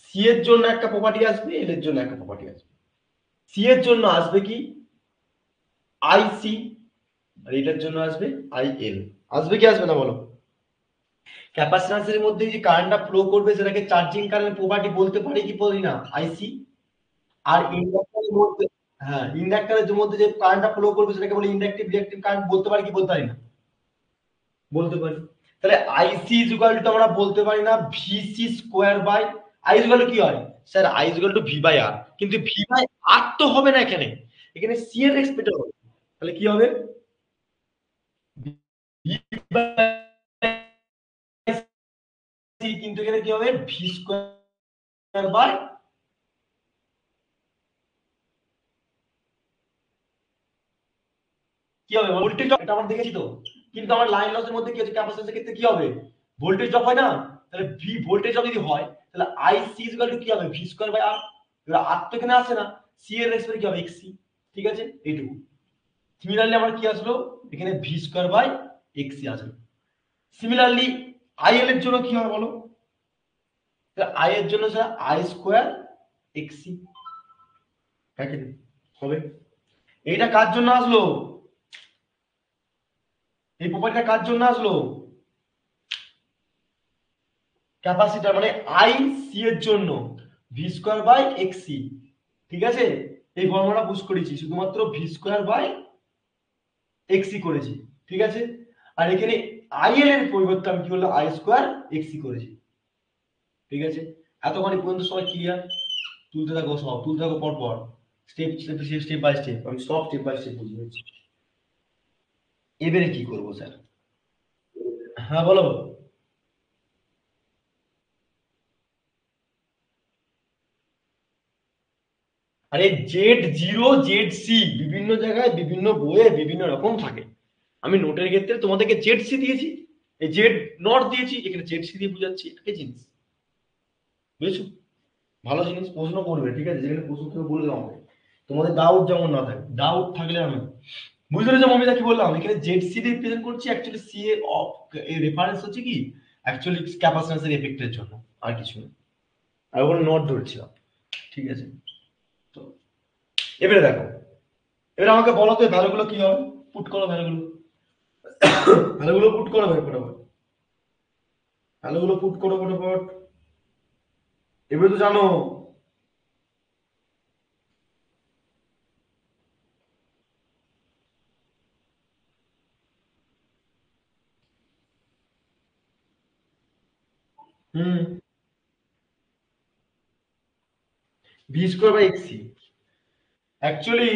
সি এর জন্য একটা প্রপার্টি আসবে, এল এর জন্য একটা প্রপার্টি আসবে। সি এর জন্য আসবে কি আই সি, আর এটার জন্য আসবে আই এল। আসবে কি আসবে না বলো? ক্যাপাসিট্যান্সের মধ্যে যে কারেন্টটা ফ্লো করবে সেটাকে চার্জিং কারেন্ট প্রপার্টি বলতে পারি কি বলি না, আইসি। আর ইন্ডাক্টরের মধ্যে, হ্যাঁ ইন্ডাক্টরের মধ্যে যে কারেন্টটা ফ্লো করবে সেটাকে বলি ইন্ডাকটিভ রিঅ্যাকটিভ কারেন্ট বলতে পারি কি বলতে পারি না? বলতে পারি। তাহলে আইসি ইজ ইকুয়াল টু আমরা বলতে পারি না VC square by, I is equal to কি হয় sir, I is equal to V by R. কিন্তু ভি বাই আর তো হবে না এখানে, এখানে সি এর রেসপেক্টে হবে। তাহলে কি হবে, ভি বাই সি, কিন্তু এখানে কি হবে ভি স্কয়ার বাই কি হবে ভোল্টেজ ড্রপ, এটা আমরা দেখেছি তো। কিন্তু আমার লাইন লসের মধ্যে কি হচ্ছে, ক্যাপাসিট্যান্সের ক্ষেত্রে কি হবে, ভোল্টেজ ড্রপ হয় না, তাহলে ভি ভোল্টেজ ড্রপ যদি হয় তাহলে আই সি ইকুয়াল টু কি হবে, ভি স্কয়ার বাই আর। এবার আর তো এখানে আসে না, সি এর রেসপেক্টে কি হবে, এক্স সি। ঠিক আছে, এইটুকু। সিমিলারলি আমার কি আসলো, এখানে V square by X C আসলো। সিমিলারলি আই এল এর জন্য কি হবে বলো, আই এর জন্য sir I square X C হবে। এইটা কার জন্য আসলো, এই প্রপার্টিটা কার জন্য আসলো, ক্যাপাসিটর মানে আই সি এর জন্য V square by X C. ঠিক আছে, এই ফর্মুলা পুশ করেছি, শুধুমাত্র V square by X C করেছি। ঠিক আছে, আর এখানে আই এল এর পরিবর্তে আমি কি বললাম, আই স্কয়ার এক্স সি করেছি। ঠিক আছে, এতক্ষণ পর্যন্ত সবাই ক্লিয়ার? তুলতে থাকো, সব তুলতে থাকো পর পর, স্টেপ স্টেপ বাই স্টেপ, আমি সব স্টেপ বাই স্টেপ বুঝিয়েছি। এবারে কি করবো স্যার? হ্যাঁ বলো। আরে জেড জিরো জেড সি বিভিন্ন জায়গায় বিভিন্ন বইয়ে বিভিন্ন রকম থাকে। আমি নোটের ক্ষেত্রে তোমাদেরকে জেড সি দিয়েছি, এই জেড নট দিয়েছি, এখানে জেড সি দিয়ে বুঝাচ্ছি, একই জিনিস। বুঝেছো? ভালো জিনিস, প্রশ্ন করবে। ঠিক আছে, যেখানে প্রশ্ন থেকে বলবে আমাকে, তোমাদের ডাউট যেমন না থাকে, ডাউট থাকলে আমি বুঝতে পেরেছো মমিতা কি বললাম, এখানে জেড সি দিয়ে রিপ্রেজেন্ট করছি, অ্যাকচুয়ালি সি এ অফ এই রেফারেন্স হচ্ছে কি, অ্যাকচুয়ালি ক্যাপাসিট্যান্সের এফেক্টের জন্য, আর কিছু না। আর ওখানে নট ধরছিলাম। ঠিক আছে, তো এবারে দেখো, এবারে আমাকে বলো তো ভ্যালুগুলো কি হবে, পুট করো ভ্যালুগুলো, ভ্যালুগুলো পুট করো ভাই ফটাফট, ভ্যালুগুলো পুট করো ফটাফট। এবারে তো জানো, হুম, V square by X C. Actually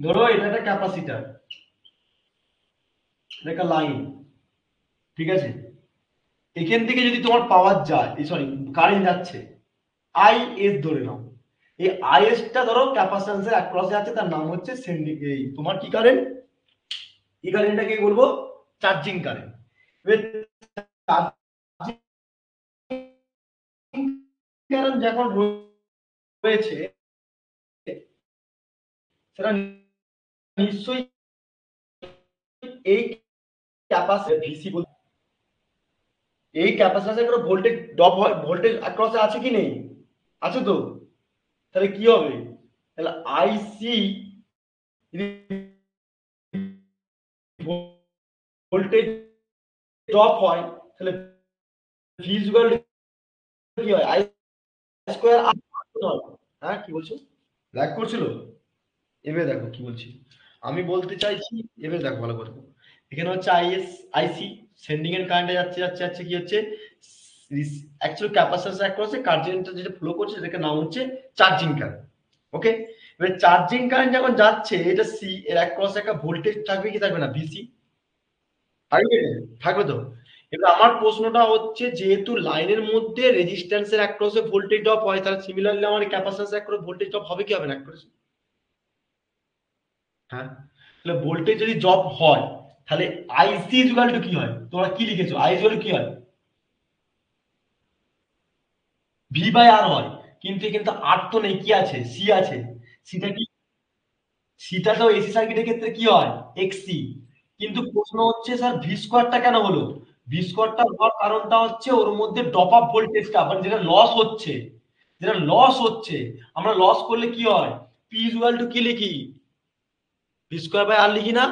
ধরো এটা একটা ক্যাপাসিটর, এটা একটা লাইন। ঠিক আছে, এখান থেকে যদি তোমার পাওয়ার যায়, সরি কারেন্ট যাচ্ছে, আই এস ধরে নাও, এই আই এস টা ধরো ক্যাপাসিট্যান্সের অ্যাক্রসে আছে, তার নাম হচ্ছে সেন্ডিং, এই তোমার কি কারেন্ট, এই কারেন্টটাকে বলবো চার্জিং কারেন্ট। এবার চার্জিং কারেন্ট যখন রয়েছে, সেটা নিশ্চয়ই এই ক্যাপাসিটর ভিসি, এই ক্যাপাসিটরে কোনো ভোল্টেজ ড্রপ হয়, ভোল্টেজ অ্যাক্রসে আছে কি নেই, আছে তো। তাহলে কি হবে, তাহলে আইসি ভোল্টেজ ড্রপ হয়, তাহলে ভি ইকুয়াল কি হয়, আই স্কয়ার আর। হ্যাঁ কি বলছো, ল্যাগ করছিল? এবারে দেখো কি বলছি, আমি বলতে চাইছি, এবারে দেখো ভালো করে, এখানে হচ্ছে আইএস আইসি, সেন্ডিং এর কারেন্টে যাচ্ছে যাচ্ছে যাচ্ছে কি হচ্ছে, অ্যাকচুয়াল ক্যাপাসিটর অ্যাক্রসে কারেন্ট যেটা ফ্লো করছে সেটাকে নাম হচ্ছে চার্জিং কারেন্ট। ওকে, এবার চার্জিং কারেন্ট যখন যাচ্ছে, এটা সি এর অ্যাক্রসে একটা ভোল্টেজ থাকবে কি থাকবে না, ভিসি থাকবে, থাকবে তো। এবার আমার প্রশ্নটা হচ্ছে, যেহেতু লাইনের মধ্যে রেজিস্ট্যান্সের অ্যাক্রসে ভোল্টেজ ড্রপ হয়, তাহলে সিমিলারলি আমার ক্যাপাসিটর অ্যাক্রসে ভোল্টেজ ড্রপ হবে কি হবে না অ্যাক্রসে? হ্যাঁ, তাহলে ভোল্টেজ যদি ড্রপ হয়, তাহলে আইসি ইকুয়াল টু কি হয়, তোমরা কি লিখেছো, আই ইকুয়াল টু কি হয়, ভি বাই আর হয়। কিন্তু এখানে তো আর তো নেই, কি আছে, সি আছে। সিটা কি, সিটা তো এসি সার্কিটের ক্ষেত্রে কি হয়, এক্সসি। কিন্তু প্রশ্ন হচ্ছে স্যার ভি স্কোয়ারটা কেন হলো, ভি স্কোয়ারটা হওয়ার কারণটা হচ্ছে ওর মধ্যে ড্রপ আপ ভোল্টেজটা, মানে যেটা লস হচ্ছে, যেটা লস হচ্ছে, আমরা লস করলে কি হয়, পি ইকুয়াল টু কি লিখি, ভি স্কোয়ার বাই আর লিখি না।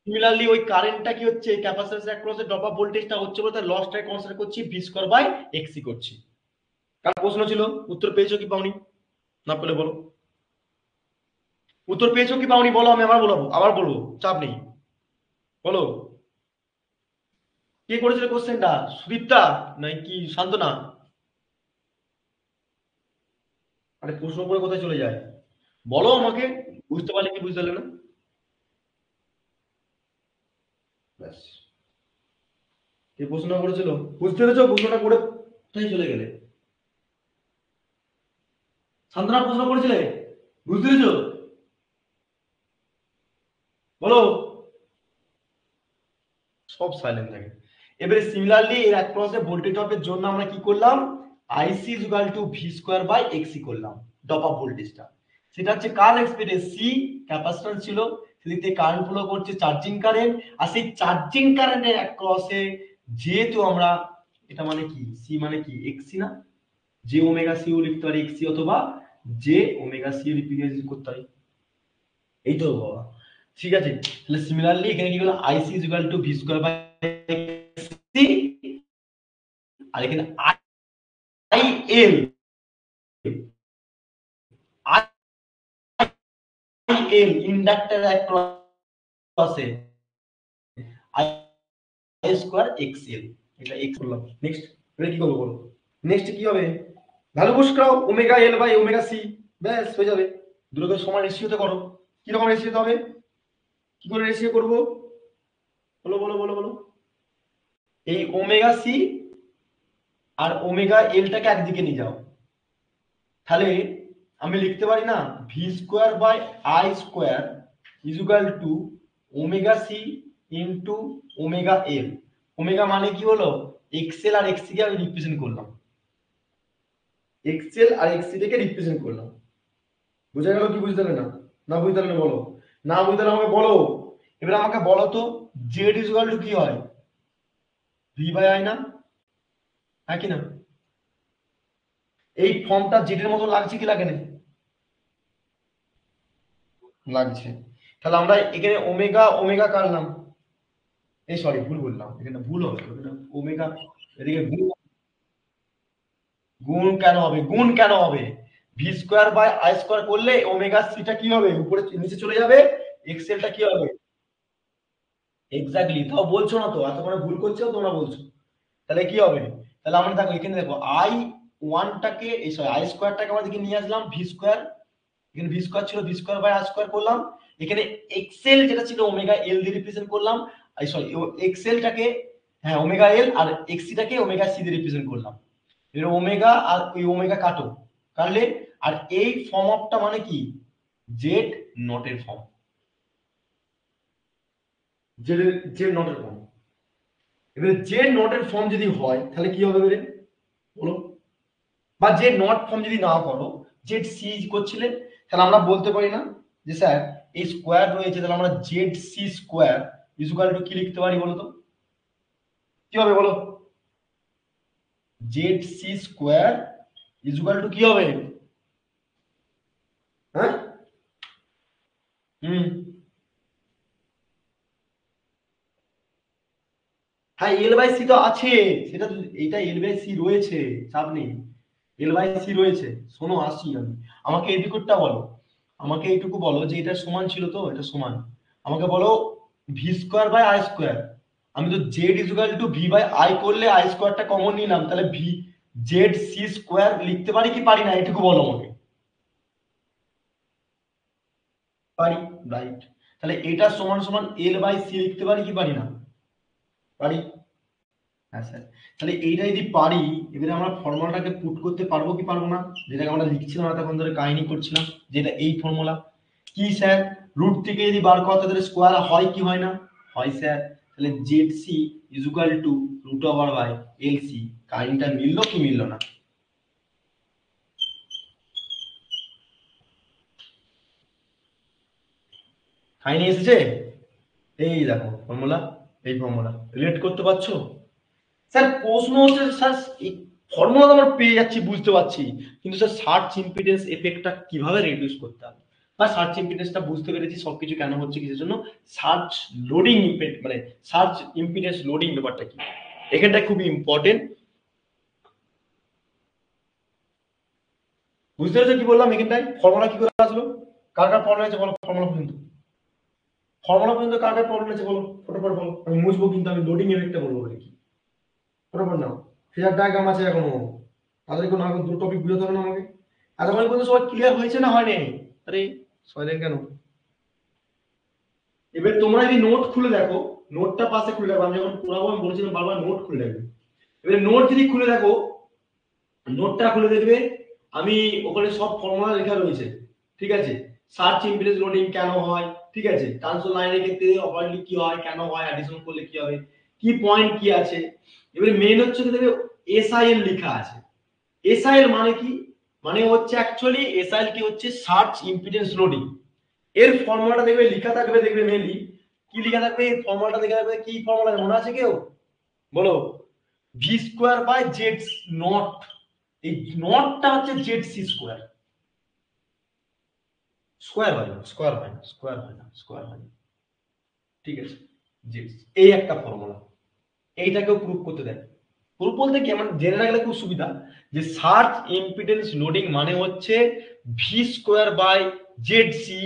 সিমিলারলি ওই কারেন্টটা কি হচ্ছে, ক্যাপাসিটর অ্যাক্রস এ ড্রপ আপ ভোল্টেজটা হচ্ছে বলে তার লসটাকে কনসিডার করছি ভি স্কয়ার বাই এক্সি করছি। কার প্রশ্ন ছিল, উত্তর পেয়েছো কি পাওনি, না পেলে বলো, উত্তর পেয়েছো কি পাওনি বলো, আমি আবার বলবো, আবার বলবো, চাপ নেই, বলো। কে করেছিল কোশ্চেনটা, সুদীপ্তা নাকি শান্তনা? আরে প্রশ্ন করে কোথায় চলে যায়, বলো আমাকে, বুঝতে পারলে কি বুঝতে পারলে না, ব্যাস। কে প্রশ্ন করেছিল, বুঝতে পেরেছো, প্রশ্নটা করে কোথায় চলে গেলে, শান্তনা প্রশ্ন করেছিলে, বুঝতে পেরেছো? বলো, সব সাইলেন্ট থাকে। এবারে সিমিলারলি এর অ্যাক্রসে ভোল্টেজ ড্রপের জন্য আমরা কি করলাম, IC is equal to V square by XC করলাম ড্রপ অফ ভোল্টেজটা। সেটা হচ্ছে কার এক্সপেরিয়েন্স, সি ক্যাপাসিট্যান্স ছিল, সেদিক থেকে কারেন্ট ফ্লো করছে চার্জিং কারেন্ট, আর সেই চার্জিং কারেন্টের অ্যাক্রসে যেহেতু আমরা, এটা মানে কি, সি মানে কি এক্সি না, জে ওমেগা সিও লিখতে পারি এক্সি, অথবা জে ওমেগা সি রিপ্রেজেন্ট করতে পারি, এই তো বাবা। ঠিক আছে, তাহলে সিমিলারলি এখানে কি হলো, IC is equal to V square by XC, আর এখানে I L, I L inductor অ্যাক্রসে আই স্কয়ার এক্স এল, এটা এক্স বললাম। নেক্সট এটা কি করবো বলো, নেক্সট কি হবে, ভ্যালু পুশ করো omega L by omega C, ব্যাস হয়ে যাবে। দুটোকে সমান রেশিওতে করো, কি রকম রেশিওতে হবে, কি করে রেশিও করব, বলো বলো বলো বলো। এই ওমেগা সি আর ওমেগা এলটাকে একদিকে নিয়ে যাও, তাহলে আমি লিখতে পারি না V square by I square is equal to omega C into omega L. Omega মানে কি হলো, এক্সেল আর এক্সি কে আমি রিপ্রেজেন্ট করলাম, এক্সেল আর এক্সি কে রিপ্রেজেন্ট করলাম। বুঝা গেল কি বুঝতে পারলে না, না বুঝতে পারলে বলো, না বুঝতে পারলে আমাকে বলো। এবার আমাকে বলো তো, জেড ইজ ইকুয়াল টু কি হয়, ভি বাই আই না, হ্যাঁ কি না? এই ফর্মটা জেড এর মতো লাগছে কি লাগে না, লাগছে। তাহলে আমরা এখানে ওমেগা ওমেগা কাটলাম, এই সরি ভুল বললাম, এখানে ভুল হবে, এখানে ওমেগা, এদিকে গুণ, গুণ কেন হবে, গুণ কেন হবে, V square by I square করলে ওমেগা সিটা কি হবে, উপরে নিচে চলে যাবে, এক্সেলটা কি হবে, এক্স্যাক্টলি। তাও বলছো না তো, এত করে ভুল করছো তোমরা বলছো, তাহলে কি হবে, তাহলে আমরা দেখো এখানে দেখো আই ওয়ানটাকে, এই সরি আই স্কোয়ারটাকে আমরা দিকে নিয়ে আসলাম ভি স্কোয়ার, এখানে ভি স্কোয়ার ছিল, V square by R square করলাম, এখানে এক্সেল যেটা ছিল ওমেগা এল দিয়ে রিপ্রেজেন্ট করলাম, এই সরি এক্সেলটাকে, হ্যাঁ ওমেগা এল, আর এক্সিটাকে ওমেগা সি দিয়ে রিপ্রেজেন্ট করলাম। এর ওমেগা আর ওই ওমেগা কাটো, কাটলে, আর এই ফর্ম অফটা মানে কি, জেড নটের ফর্ম, জেড জেড নটের ফর্ম। এবারে জেড নটের ফর্ম যদি হয় তাহলে কি হবে এবারে বলো, বা জেড নট ফর্ম যদি না করো, জেড সি করছিলে, তাহলে আমরা বলতে পারি না যে স্যার এই স্কোয়ার রয়েছে, তাহলে আমরা Z C square is equal to কি লিখতে পারি বলো তো, কি হবে বলো, Z C square is equal to কি হবে, হ্যাঁ, হুম, হ্যাঁ এল বাই সি তো আছে, সেটা তো, এইটা এল বাই সি রয়েছে, চাপ নেই, এল বাই সি রয়েছে। শোনো আসছি আমি, আমাকে এদিকটা বলো, আমাকে এইটুকু বলো যে এটা সমান ছিল তো, এটা সমান, আমাকে বলো V square by I square, আমি তো Z equal to V by I করলে আই স্কোয়ারটা কমন নিলাম, তাহলে ভি জেড সি স্কোয়ার লিখতে পারি কি পারি না, এটুকু বলো আমাকে। পারি, রাইট। তাহলে এটা সমান সমান এল বাই সি লিখতে পারি কি পারি না, পারি, হ্যাঁ স্যার। তাহলে এইটা যদি পারি, এবারে আমরা ফর্মুলাটাকে পুট করতে পারবো কি পারবো না, যেটাকে আমরা লিখছিলাম এতক্ষণ ধরে কাহিনী করছিলাম, যেটা এই ফর্মুলা কি স্যার, রুট থেকে যদি বার করতে তাহলে স্কোয়ার হয় কি হয় না, হয় স্যার। তাহলে Z C is equal to root over by L C, কাহিনীটা মিললো কি মিললো না, কাহিনী এসেছে, এই দেখো ফর্মুলা, এই ফর্মুলা রিলেট করতে পারছো স্যার, প্রশ্ন হচ্ছে স্যার এই ফর্মুলা তো আমরা পেয়ে যাচ্ছি বুঝতে পারছি, কিন্তু স্যার সার্চ ইম্পিডেন্স এফেক্টটা কিভাবে রিডিউস করতে হবে, বা সার্চ ইম্পিডেন্সটা বুঝতে পেরেছি সবকিছু কেন হচ্ছে কিসের জন্য, সার্চ লোডিং ইম্পিড মানে সার্চ ইম্পিডেন্স লোডিং ব্যাপারটা কি, এখানটা খুবই ইম্পর্টেন্ট। বুঝতে পেরেছো কি বললাম, এখানটায় ফর্মুলা কি করে আসলো, কার কার প্রবলেম আছে বলো, ফর্মুলা পর্যন্ত, ফর্মুলা পর্যন্ত কার কার প্রবলেম আছে বলো, ফটোফট বলো, আমি মুছবো কিন্তু, আমি লোডিং এফেক্টটা বলবো বলে কি, ফটোফট নাও, ফেজার ডায়াগ্রাম আছে এখনো, তাদের কোনো আগে দুটো টপিক বুঝাতে হবে না আমাকে, এতক্ষণ পর্যন্ত সবাই ক্লিয়ার হয়েছে না হয়নি, আরে সয়লেন কেন, এবার তোমরা যদি নোট খুলে দেখো, নোটটা পাশে খুলে দেখো, আমি যখন পড়াবো আমি বলেছিলাম বারবার নোট খুলে দেখবে, এবার নোট যদি খুলে দেখো, নোটটা খুলে দেখবে আমি ওখানে সব ফর্মুলা লেখা রয়েছে, ঠিক আছে, সার্চ ইম্পিডেন্স লোডিং কেন হয়, ঠিক আছে, ট্রান্সফার লাইনের ক্ষেত্রে অপারেটলি কি হয়, কেন হয়, অ্যাডিশন করলে কি হবে, কি পয়েন্ট কি আছে। এবারে মেইন হচ্ছে দেখবে এসআইএল লেখা আছে। এসআইএল মানে কি, মানে হচ্ছে অ্যাকচুয়ালি এসআইএল কি হচ্ছে সার্চ ইম্পিডেন্স লোডিং। এর ফর্মুলাটা দেখবে লেখা থাকবে, দেখবে মেনলি কি লেখা থাকবে, এই ফর্মুলাটা লেখা থাকবে, কি ফর্মুলা মনে আছে কেউ বলো, V square by Z naught. এই নটটা হচ্ছে জেড সি স্কোয়ার, স্কোয়ার হয় না, স্কোয়ার হয় না, স্কোয়ার হয় না, স্কোয়ার হয় না, ঠিক আছে, জেড, এই একটা ফর্মুলা, এইটাকেও প্রুভ করতে দেয়। প্রুভ বলতে কি আমার জেনে রাখলে খুব সুবিধা, যে সার্চ ইম্পিডেন্স লোডিং মানে হচ্ছে V square by Z C,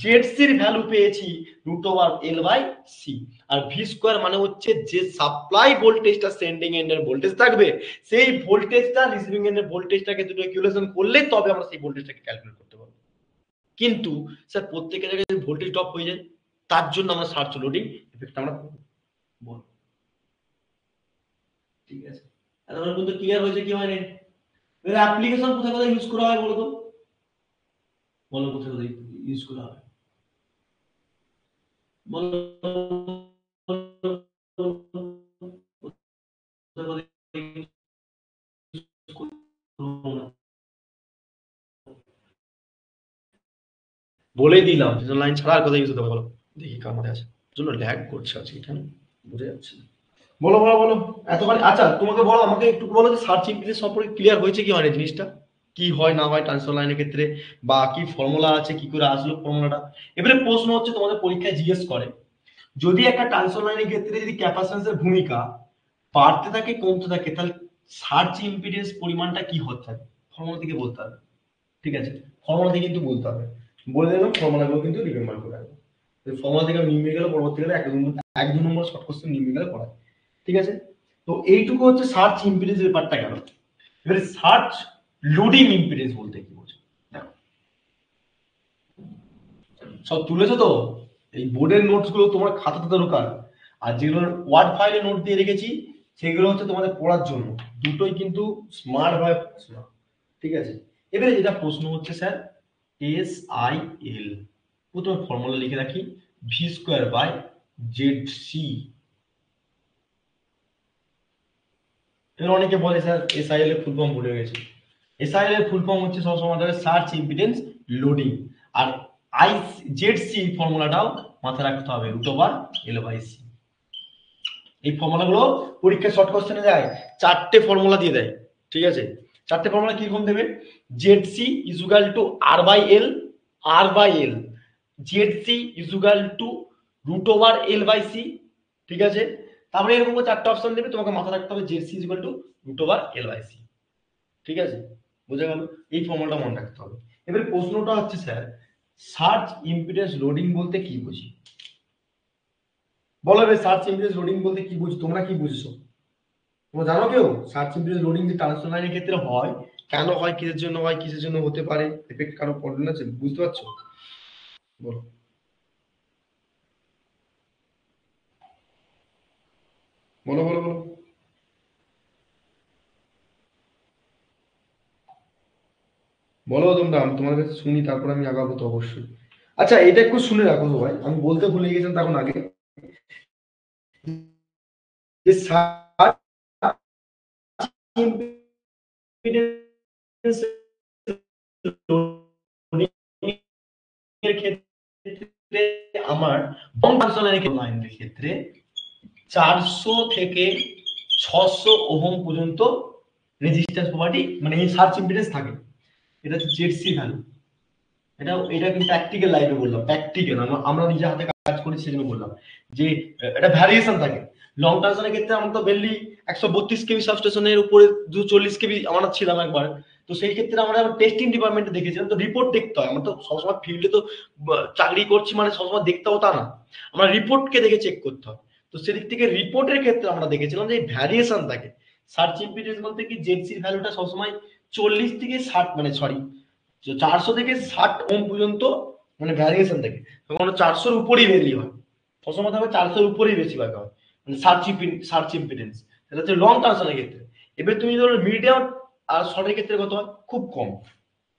Z সির ভ্যালু পেয়েছি root over L by C, আর ভি স্কোয়ার মানে হচ্ছে যে সাপ্লাই ভোল্টেজটা সেন্ডিং এন্ডের ভোল্টেজ থাকবে, সেই ভোল্টেজটা রিসিভিং এন্ডের ভোল্টেজটাকে দুটো ইকুয়েশন করলে তবে আমরা সেই ভোল্টেজটাকে ক্যালকুলেট করতে পারবো। কিন্তু স্যার প্রত্যেকের জায়গায় ভোল্টেজ ড্রপ হয়ে যায়, তার জন্য আমরা সার্চ লোডিং এফেক্ট আমরা বলবো। ঠিক আছে, এখন কিন্তু ক্লিয়ার হয়েছে কি হয়নি? এর অ্যাপ্লিকেশন কোথায় কোথায় ইউজ করা হয় বলো তো, বলো কোথায় কোথায় ইউজ করা হয় বলো, বলে দিলাম লাইন ছাড়া আর কোথায় ইউজ হতে পারে বলো দেখি, কার মধ্যে আছে জন্য ল্যাগ করছে আজকে এখানে, বুঝে যাচ্ছে না। বলো বলো বলো এতক্ষণ, আচ্ছা তোমাকে বলো, আমাকে একটু বলো যে সার্চ ইম্পিডেন্স সম্পর্কে ক্লিয়ার হয়েছে কি হয় জিনিসটা, কি হয় না হয় ট্রান্সফার লাইনের ক্ষেত্রে, বা কি ফর্মুলা আছে, কি করে আসলো ফর্মুলাটা। এবারে প্রশ্ন হচ্ছে তোমাদের পরীক্ষায় জিজ্ঞেস করে, যদি একটা ট্রান্সফার লাইনের ক্ষেত্রে যদি ক্যাপাসিট্যান্সের ভূমিকা বাড়তে থাকে কমতে থাকে, তাহলে সার্চ ইম্পিডেন্স পরিমাণটা কি হতে থাকে, ফর্মুলা থেকে বলতে হবে। ঠিক আছে, ফর্মুলা থেকে কিন্তু বলতে হবে, বলে দিলাম ফর্মুলাগুলো কিন্তু রিমেম্বার করে রাখবো। ফর্মুলা থেকে নিমে গেলে পরবর্তীকালে এক দু নম্বর শর্ট কোশ্চেন নিমে গেলে পড়ায়। ঠিক আছে, তো এইটুকু হচ্ছে সার্চ ইম্পিডেন্স ব্যাপারটা গেল। এবারে সার্চ লোডিং ইম্পিডেন্স বলতে কি বোঝো, দেখো সব তুলেছো তো, এই বোর্ডের নোটস গুলো তোমার খাতাতে দরকার, আর যেগুলো ওয়ার্ড ফাইলে নোট দিয়ে রেখেছি সেগুলো হচ্ছে তোমাদের পড়ার জন্য, দুটোই কিন্তু স্মার্ট ভাবে পড়াশোনা। ঠিক আছে, এবারে যেটা প্রশ্ন হচ্ছে স্যার এস আই এল, প্রথমে ফর্মুলা লিখে রাখি, V square by Z C. এবার অনেকে বলে স্যার এসআইএল এর ফুল ফর্ম ভুলে গেছে। এসআইএল এর ফুল ফর্ম হচ্ছে সবসময় ধরে সার্চ ইম্পিডেন্স লোডিং, আর আই জেড সি ফর্মুলাটাও মাথায় রাখতে হবে, root over L by C. এই ফর্মুলাগুলো পরীক্ষায় শর্ট কোশ্চেনে যায়, চারটে ফর্মুলা দিয়ে দেয়। ঠিক আছে, চারটে ফর্মুলা কিরকম দেবে, Z C equal to R by L, R by L, Z C equal to root over L by C. ঠিক আছে, তারপরে এরকম চারটে অপশন দেবে, তোমাকে মাথায় রাখতে হবে Z C equal to root over L by C. ঠিক আছে, বোঝা গেল, এই ফর্মুলাটা মনে রাখতে হবে। এবারে প্রশ্নটা হচ্ছে স্যার সার্চ ইম্পিডেন্স লোডিং বলতে কি বুঝি, বলো এবার সার্চ ইম্পিডেন্স লোডিং বলতে কি বুঝি, তোমরা কি বুঝছো, তোমরা জানো কেউ সার্চ ইম্পিডেন্স লোডিং যে ট্রান্সফার লাইনের ক্ষেত্রে হয়, কেন হয়, কিসের জন্য হয়, কিসের জন্য হতে পারে, এফেক্ট কারো পড়ে আছে, বুঝতে পারছো বলো, বলো বলো বলো বলো তোমরা, আমি তোমার কাছে শুনি, তারপর আমি আগাবো তো অবশ্যই। আচ্ছা এটা একটু শুনে রাখো সবাই, আমি বলতে ভুলে গেছিলাম তখন আগে, যে সার্চ ইম্পিডেন্স এর ক্ষেত্রে আমার বং ট্রান্সফার লাইনের ক্ষেত্রে 400 থেকে 600 ওহম পর্যন্ত রেজিস্ট্যান্স প্রপার্টি মানে এই সার্চ ইম্পিডেন্স থাকে, এটা হচ্ছে জেডসি ভ্যালু। এটা কিন্তু প্র্যাকটিক্যাল লাইফে বললাম, প্র্যাকটিক্যাল আমরা নিজে হাতে কাজ করি সেজন্য বললাম যে এটা ভ্যারিয়েশন থাকে। লং ট্রান্সফারের ক্ষেত্রে আমরা তো বেললি 132 কেবি সাবস্টেশনের উপরে 240 কেবি আমরা ছিলাম একবার, তো সেই ক্ষেত্রে আমরা টেস্টিং ডিপার্টমেন্টে দেখেছিলাম, তো রিপোর্ট দেখতে হয়, আমরা তো সবসময় ফিল্ডে তো চাকরি করছি মানে সবসময় দেখতে হতো তা না, আমরা রিপোর্টকে দেখে চেক করতে হয়। তো সেদিক থেকে রিপোর্টের ক্ষেত্রে আমরা দেখেছিলাম যে ভ্যারিয়েশন থাকে। সার্চ ইম্পিডেন্স বলতে কি জেডসির ভ্যালুটা সবসময় 40 থেকে 60 মানে সরি 400 থেকে 60 ওম পর্যন্ত মানে ভ্যারিয়েশন থাকে, কখনো 400-র উপরেই ভ্যারি হয়, সবসময় হবে 400-র উপরেই বেশিরভাগ হয় মানে সার্চ ইম্পিডেন্স, সেটা হচ্ছে লং ট্রান্সফারের ক্ষেত্রে। এবার তুমি ধরো মিডিয়াম আর শর্টের ক্ষেত্রে কত হয়, খুব কম,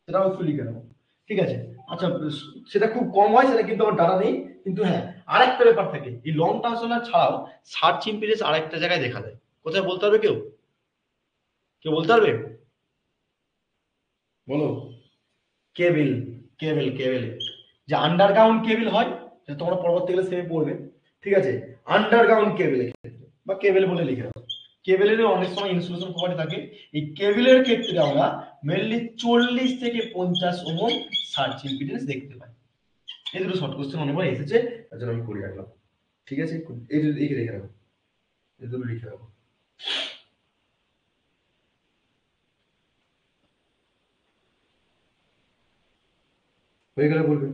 সেটাও একটু লিখে নেবো। ঠিক আছে, আচ্ছা সেটা খুব কম হয়, সেটা কিন্তু আমার ডাটা নেই, কিন্তু হ্যাঁ, আরেকটা ব্যাপার থাকে, এই লং ট্রান্সফরমার ছাড়াও সার্চ ইম্পিডেন্স আরেকটা জায়গায় দেখা যায়। কোথায় বলতে পারবে কেউ? কেউ বলতে পারবে? বলো। কেবল, কেবল যে আন্ডারগ্রাউন্ড কেবল হয়, যেটা তোমরা পরবর্তীকালে সেমে পড়বে, ঠিক আছে? আন্ডারগ্রাউন্ড কেবলের ক্ষেত্রে বা কেবল বলে লিখে দাও, কেবলের অনেক সময় ইনসুলেশন প্রপার্টি থাকে। এই কেবলের ক্ষেত্রে আমরা মেনলি 40 থেকে 50 ওহম সার্চ ইম্পিডেন্স দেখতে পাই। এই দুটো শর্ট কোশ্চেন অনেকবার এসেছে, তার জন্য আমি করে রাখলাম। ঠিক আছে, এই দুটো লিখে রাখো, এই দুটো লিখে রাখো। হয়ে গেলে বলবেন।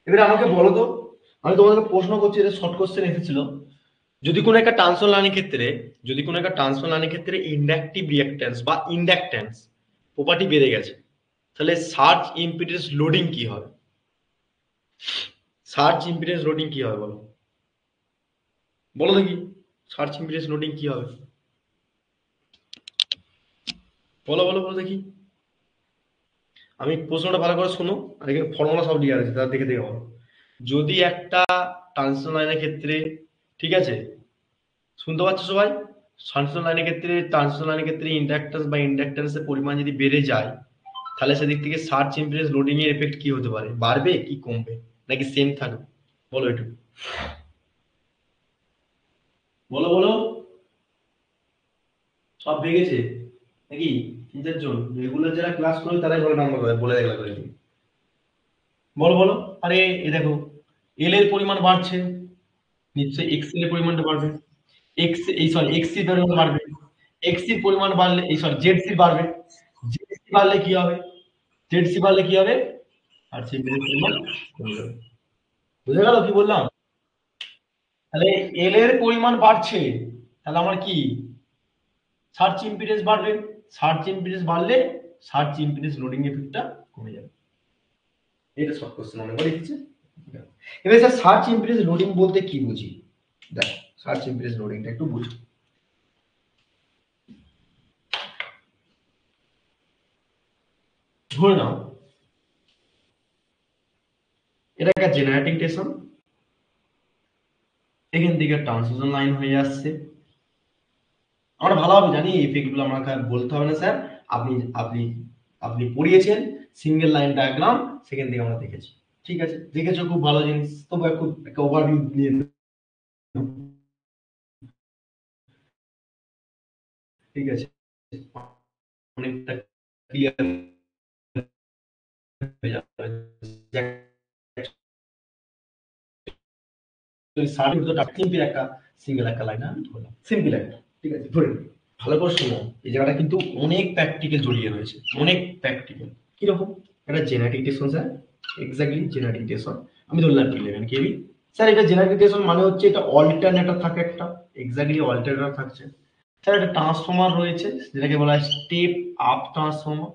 এবারে আমাকে বলো তো, আমি তোমাদেরকে প্রশ্ন করছি, এটা শর্ট কোশ্চেন এসেছিল, যদি কোনো একটা ট্রান্সফার লাইনের ক্ষেত্রে, যদি কোনো একটা ট্রান্সফার লাইনের ক্ষেত্রে ইন্ডাকটিভ রিঅ্যাকট্যান্স বা ইন্ডাকট্যান্স প্রপার্টি বেড়ে গেছে, তাহলে সার্চ ইম্পিডেন্স লোডিং কি হবে? সার্চ ইম্পিডেন্স লোডিং কি হবে বলো, বলো দেখি, সার্চ ইম্পিডেন্স লোডিং কি হবে? বলো বলো বলো দেখি। আমি প্রশ্নটা ভালো করে শোনো, আর এখানে ফর্মুলা সব লিখে আছে, তার দেখে দেখে বলো। যদি একটা ট্রান্সফার লাইনের ক্ষেত্রে, ঠিক আছে, শুনতে পাচ্ছ সবাই? ট্রান্সমিশন লাইনের ক্ষেত্রে ইন্ডাক্ট্যান্স বা ইন্ডাক্ট্যান্সের পরিমাণ যদি বেড়ে যায়, তাহলে সেদিক থেকে সার্চ ইম্পিডেন্স লোডিং এর এফেক্ট কি হতে পারে? বাড়বে কি কমবে নাকি সেম থাকবে? বলো একটু, বলো বলো। সব ভেঙেছে নাকি? 3-4 জন রেগুলার যারা ক্লাস করে তারাই ভালো নাম্বার করে, বলে দেখলা করে। বলো বলো। আরে এ দেখো, এল এর পরিমাণ বাড়ছে, নিশ্চয়ই এক্স এর পরিমাণটা বাড়বে। এক্স এই সরি এক্স এর পরিমাণ বাড়বে, এক্স এর পরিমাণ বাড়লে এই সরি জেড সি বাড়বে, জেড সি বাড়লে কি হবে? জেড সি বাড়লে কি হবে? আর সি পরিমাণ কমে যাবে। বুঝে গেল কি বললাম? তাহলে এল এর পরিমাণ বাড়ছে, তাহলে আমার কি সার্চ ইম্পিডেন্স বাড়বে, সার্চ ইম্পিডেন্স বাড়লে সার্চ ইম্পিডেন্স লোডিং এফেক্টটা কমে যাবে। এটা শর্ট কোশ্চেন অনেকবার লিখেছে। এবার স্যার সার্চ ইম্পিডেন্স লোডিং বলতে কি বুঝি? দেখো, সার্চ ইম্পিডেন্স লোডিংটা একটু বুঝি। ধরে নাও এটা একটা জেনারেটিং স্টেশন, এখান থেকে ট্রান্সমিশন লাইন হয়ে আসছে। আমরা ভালোভাবে জানি এই ইফেক্ট গুলো আমরা বলতে হবে না স্যার, আপনি আপনি আপনি পড়িয়েছেন সিঙ্গেল লাইন ডায়াগ্রাম, সেখান থেকে আমরা দেখেছি। ঠিক আছে, দেখেছো, খুব ভালো জিনিস। তবু একটু একটা ওভারভিউ দিয়ে ঠিক আছে, অনেকটা ক্লিয়ার হয়ে যাবে। সিম্পল একটা সিঙ্গেল একটা লাইন আমি ধরলাম, সিম্পল একটা, ঠিক আছে, ধরে নিই। ভালো করে শোনো, এই জায়গাটা কিন্তু অনেক প্র্যাকটিক্যাল জড়িয়ে রয়েছে, অনেক প্র্যাকটিক্যাল। কিরকম? এটা জেনারেটিক টেশন স্যার, এক্স্যাক্টলি জেনারেটিক টেশন। আমি ধরলাম 11 কেভি। স্যার এটা জেনারেটিক টেশন মানে হচ্ছে এটা অল্টারনেটর থাকে একটা, এক্স্যাক্টলি অল্টারনেটর থাকছে। স্যার একটা ট্রান্সফর্মার রয়েছে, যেটাকে বলা হয় step up transformer,